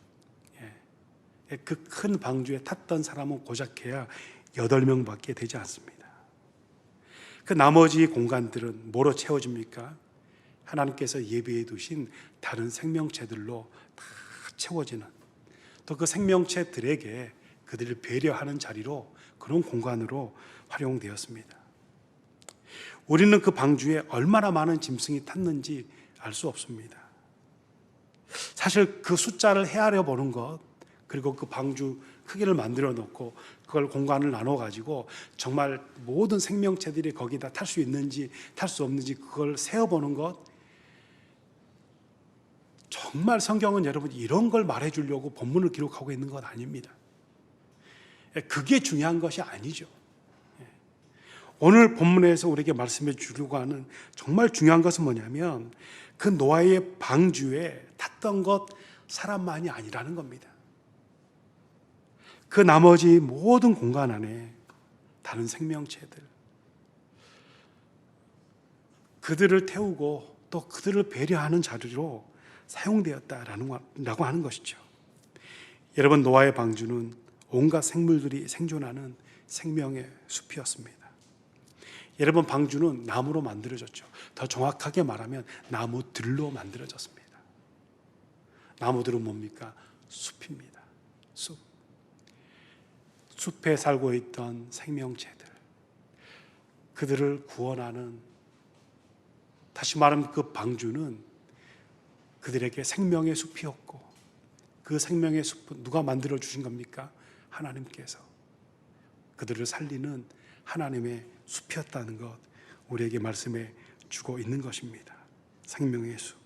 그 큰 방주에 탔던 사람은 고작해야 8명밖에 되지 않습니다. 그 나머지 공간들은 뭐로 채워집니까? 하나님께서 예비해 두신 다른 생명체들로 다 채워지는, 또 그 생명체들에게 그들을 배려하는 자리로, 그런 공간으로 활용되었습니다. 우리는 그 방주에 얼마나 많은 짐승이 탔는지 알 수 없습니다. 사실 그 숫자를 헤아려 보는 것, 그리고 그 방주 크기를 만들어 놓고 그걸 공간을 나눠 가지고 정말 모든 생명체들이 거기다 탈 수 있는지 탈 수 없는지 그걸 세어 보는 것, 정말 성경은 여러분 이런 걸 말해 주려고 본문을 기록하고 있는 건 아닙니다. 그게 중요한 것이 아니죠. 오늘 본문에서 우리에게 말씀해 주려고 하는 정말 중요한 것은 뭐냐면 그 노아의 방주에 탔던 것 사람만이 아니라는 겁니다. 그 나머지 모든 공간 안에 다른 생명체들, 그들을 태우고 또 그들을 배려하는 자리로 사용되었다라고 하는 것이죠. 여러분, 노아의 방주는 온갖 생물들이 생존하는 생명의 숲이었습니다. 여러분, 방주는 나무로 만들어졌죠. 더 정확하게 말하면 나무들로 만들어졌습니다. 나무들은 뭡니까? 숲입니다. 숲. 숲에 살고 있던 생명체들, 그들을 구원하는, 다시 말하면 그 방주는 그들에게 생명의 숲이었고, 그 생명의 숲은 누가 만들어 주신 겁니까? 하나님께서. 그들을 살리는 하나님의 숲이었다는 것, 우리에게 말씀해 주고 있는 것입니다. 생명의 숲.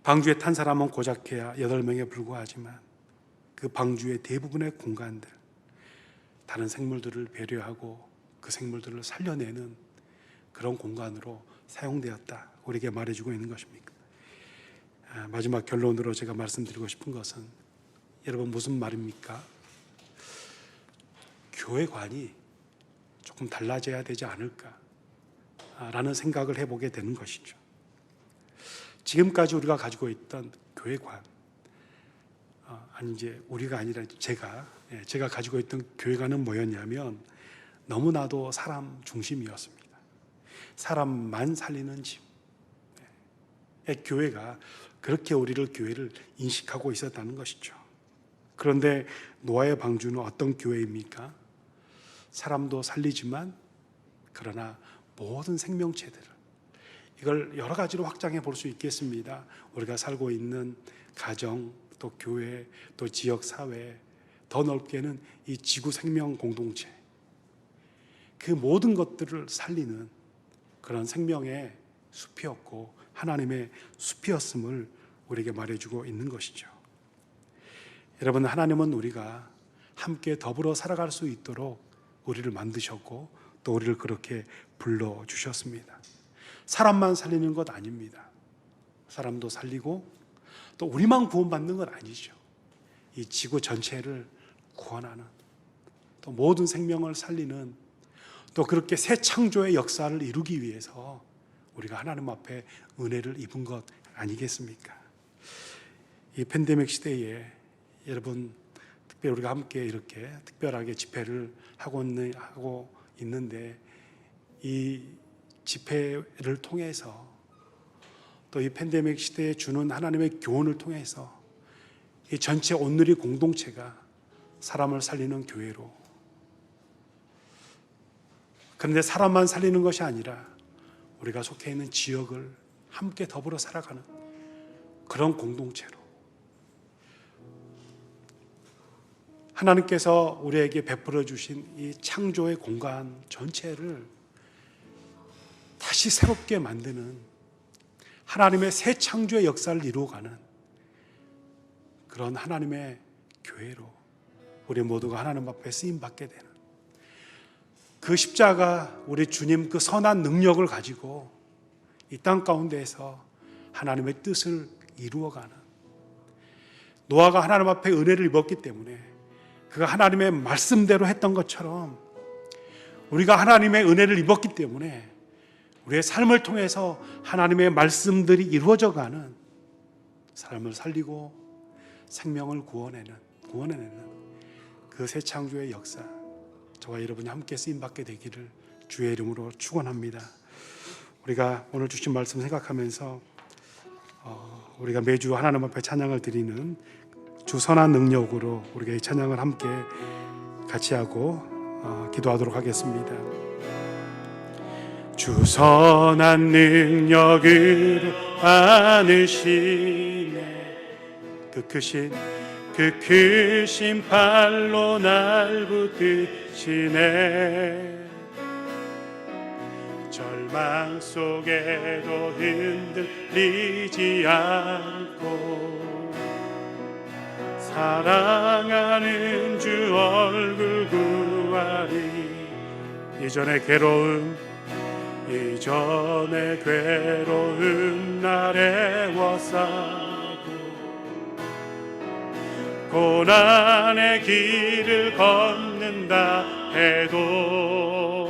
방주에 탄 사람은 고작해야 8명에 불과하지만 그 방주의 대부분의 공간들, 다른 생물들을 배려하고 그 생물들을 살려내는 그런 공간으로 사용되었다, 우리에게 말해주고 있는 것입니다. 마지막 결론으로 제가 말씀드리고 싶은 것은, 여러분, 무슨 말입니까? 교회관이 조금 달라져야 되지 않을까라는 생각을 해보게 되는 것이죠. 지금까지 우리가 가지고 있던 교회관, 이제 우리가 아니라 제가 가지고 있던 교회관은 뭐였냐면 너무나도 사람 중심이었습니다. 사람만 살리는 집. 교회가 그렇게 교회를 인식하고 있었다는 것이죠. 그런데 노아의 방주는 어떤 교회입니까? 사람도 살리지만 그러나 모든 생명체들, 이걸 여러 가지로 확장해 볼 수 있겠습니다. 우리가 살고 있는 가정, 또 교회, 또 지역 사회, 더 넓게는 이 지구 생명 공동체, 그 모든 것들을 살리는 그런 생명의 숲이었고 하나님의 숲이었음을 우리에게 말해주고 있는 것이죠. 여러분, 하나님은 우리가 함께 더불어 살아갈 수 있도록 우리를 만드셨고 또 우리를 그렇게 불러주셨습니다. 사람만 살리는 것 아닙니다. 사람도 살리고 또 우리만 구원받는 건 아니죠. 이 지구 전체를 구원하는, 또 모든 생명을 살리는, 또 그렇게 새 창조의 역사를 이루기 위해서 우리가 하나님 앞에 은혜를 입은 것 아니겠습니까? 이 팬데믹 시대에 여러분, 특별히 우리가 함께 이렇게 특별하게 집회를 하고 있는데, 이 집회를 통해서 또 이 팬데믹 시대에 주는 하나님의 교훈을 통해서 이 전체 온누리 공동체가 사람을 살리는 교회로, 그런데 사람만 살리는 것이 아니라 우리가 속해 있는 지역을 함께 더불어 살아가는 그런 공동체로, 하나님께서 우리에게 베풀어 주신 이 창조의 공간 전체를 다시 새롭게 만드는 하나님의 새 창조의 역사를 이루어가는 그런 하나님의 교회로 우리 모두가 하나님 앞에 쓰임받게 되는, 그 십자가, 우리 주님 그 선한 능력을 가지고 이 땅 가운데에서 하나님의 뜻을 이루어가는, 노아가 하나님 앞에 은혜를 입었기 때문에 그가 하나님의 말씀대로 했던 것처럼 우리가 하나님의 은혜를 입었기 때문에 우리의 삶을 통해서 하나님의 말씀들이 이루어져가는, 삶을 살리고 생명을 구원해내는 그 새 창조의 역사, 저와 여러분이 함께 쓰임받게 되기를 주의 이름으로 축원합니다. 우리가 오늘 주신 말씀 생각하면서 우리가 매주 하나님 앞에 찬양을 드리는 주 선한 능력으로 우리가 이 찬양을 함께 같이 하고 기도하도록 하겠습니다. 주 선한 능력으로 안으시네, 그 크신 팔로 날 붙드시네. 절망 속에도 흔들리지 않고 사랑하는 주 얼굴 구하리. 이전의 괴로움 날에 워싸고 고난의 길을 걷는다 해도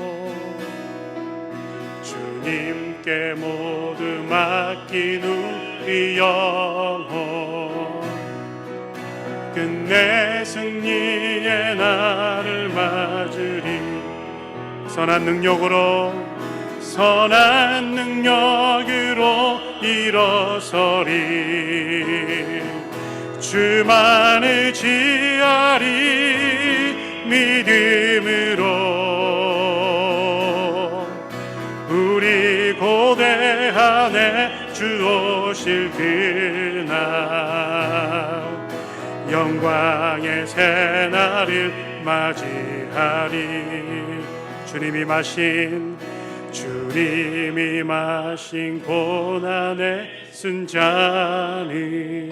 주님께 모두 맡긴 우리 영혼, 끝내 승리의 날을 맞으리. 선한 능력으로 일어서리. 주만 의지하리 믿음으로. 우리 고대하네 주 오실 그날, 영광의 새날을 맞이하리. 주님이 마신 고난의 순잔이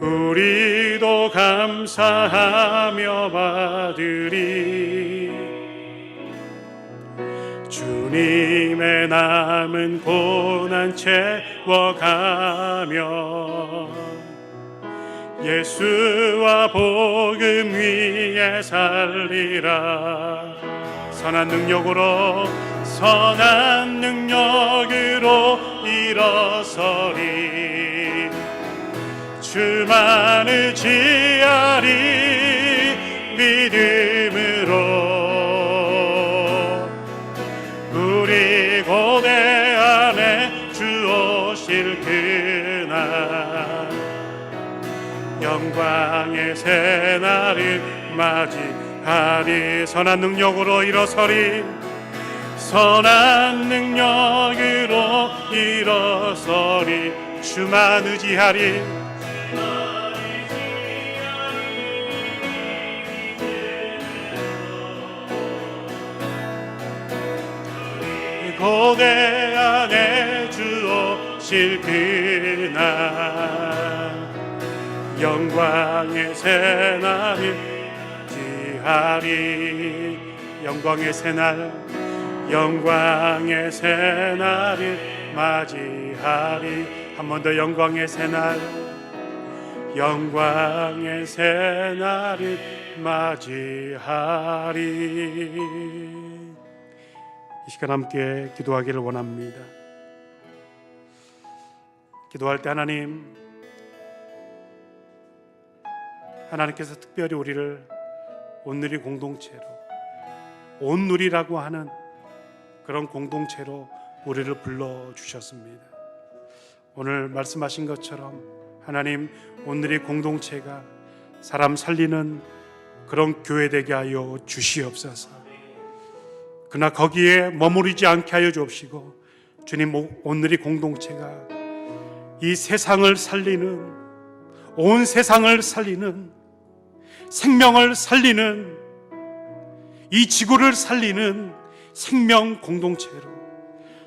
우리도 감사하며 받으리. 주님의 남은 고난 채워가며 예수와 복음 위에 살리라. 선한 능력으로 일어서리. 주만 의지하리 믿음으로. 우리 고대 안에 주 오실 그날, 영광의 새날을 맞이하리. 선한 능력으로 일어서리. 선한 능력으로 일어서리. 주만 의지하리. 고대 안에 주 오실 그날, 영광의 새날을 맞이하리. 영광의 새날, 영광의 새날을 맞이하리. 한 번 더 영광의 새날, 영광의 새날을 맞이하리. 이 시간 함께 기도하기를 원합니다. 기도할 때 하나님께서 특별히 우리를 온누리 공동체로, 온누리라고 하는 그런 공동체로 우리를 불러주셨습니다. 오늘 말씀하신 것처럼 하나님, 온누리 공동체가 사람 살리는 그런 교회 되게 하여 주시옵소서. 그러나 거기에 머무르지 않게 하여 주옵시고, 주님, 온누리 공동체가 이 세상을 살리는, 온 세상을 살리는, 생명을 살리는, 이 지구를 살리는 생명 공동체로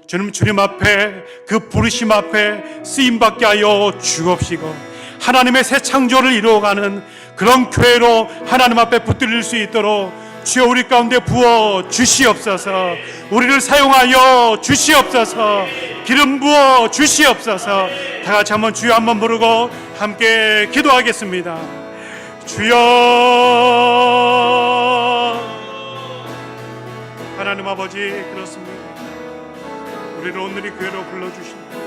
주님 앞에, 그 부르심 앞에 쓰임받게 하여 주옵시고, 하나님의 새 창조를 이루어가는 그런 교회로 하나님 앞에 붙들릴 수 있도록 주여 우리 가운데 부어 주시옵소서. 우리를 사용하여 주시옵소서. 기름 부어 주시옵소서. 다 같이 한번 주여 한번 부르고 함께 기도하겠습니다. 주여. 하나님 아버지, 그렇습니다. 우리를 오늘이 교회로 불러주십니다.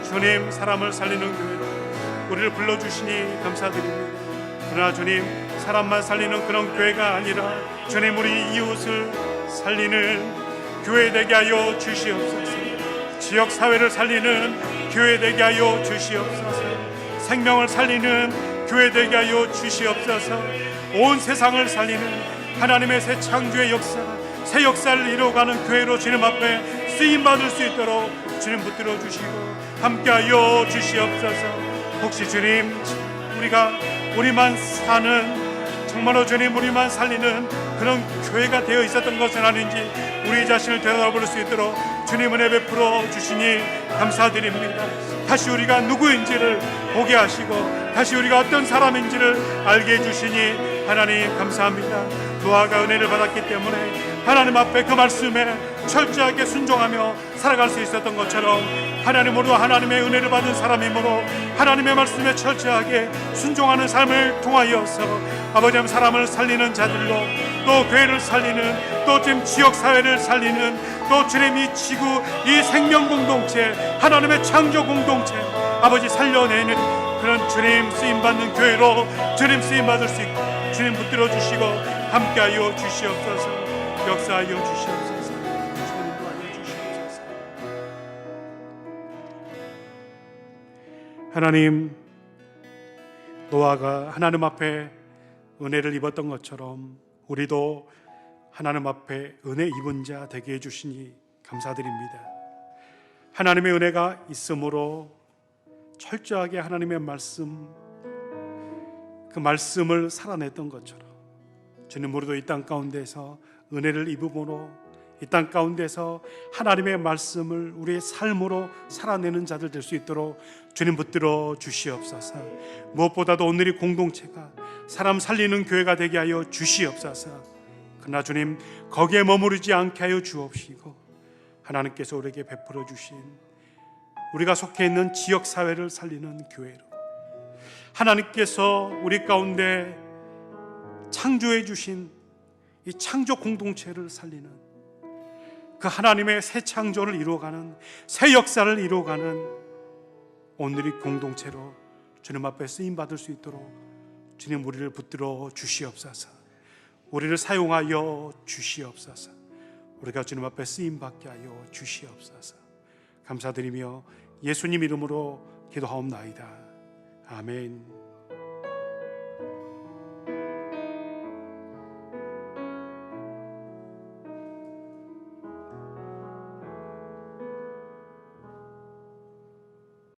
주님, 사람을 살리는 교회로 우리를 불러주시니 감사드립니다. 그러나 주님, 사람만 살리는 그런 교회가 아니라 주님, 우리 이웃을 살리는 교회 되게 하여 주시옵소서. 지역사회를 살리는 교회 되게 하여 주시옵소서. 생명을 살리는 교회 되게 하여 주시옵소서. 온 세상을 살리는 하나님의 새 창조의 역사, 새 역사를 이루어가는 교회로 주님 앞에 쓰임받을 수 있도록 주님 붙들어 주시고 함께하여 주시옵소서. 혹시 주님, 우리만 사는, 정말로 주님 우리만 살리는 그런 교회가 되어 있었던 것은 아닌지 우리 자신을 되돌아볼 수 있도록 주님 은혜 베풀어 주시니 감사드립니다. 다시 우리가 누구인지를 보게 하시고 다시 우리가 어떤 사람인지를 알게 해주시니 하나님 감사합니다. 노아가 은혜를 받았기 때문에 하나님 앞에 그 말씀에 철저하게 순종하며 살아갈 수 있었던 것처럼 하나님으로 하나님의 은혜를 받은 사람이므로 하나님의 말씀에 철저하게 순종하는 삶을 통하여서 아버지 하나님, 사람을 살리는 자들로, 또 교회를 살리는, 또 지금 지역사회를 살리는, 또 주님 이 지구, 이 생명 공동체, 하나님의 창조 공동체 아버지 살려내는 그런 주님 쓰임받는 교회로 주님 쓰임받을 수 있고 주님 붙들어 주시고 함께하여 주시옵소서. 역사하여 주시옵소서. 주님 도와여 주시옵소서. 하나님, 노아가 하나님 앞에 은혜를 입었던 것처럼 우리도 하나님 앞에 은혜 입은 자 되게 해주시니 감사드립니다. 하나님의 은혜가 있으므로 철저하게 하나님의 말씀, 그 말씀을 살아냈던 것처럼 주님, 우리도 이 땅 가운데서 은혜를 입음으로 이 땅 가운데서 하나님의 말씀을 우리의 삶으로 살아내는 자들 될 수 있도록 주님 붙들어 주시옵소서. 무엇보다도 오늘이 공동체가 사람 살리는 교회가 되게 하여 주시옵소서. 그러나 주님, 거기에 머무르지 않게 하여 주옵시고 하나님께서 우리에게 베풀어 주신 우리가 속해 있는 지역사회를 살리는 교회로, 하나님께서 우리 가운데 창조해 주신 이 창조 공동체를 살리는 그 하나님의 새 창조를 이루어가는, 새 역사를 이루어가는 오늘이 공동체로 주님 앞에 쓰임받을 수 있도록 주님 우리를 붙들어 주시옵소서. 우리를 사용하여 주시옵소서. 우리가 주님 앞에 쓰임받게 하여 주시옵소서. 감사드리며 예수님 이름으로 기도하옵나이다. 아멘.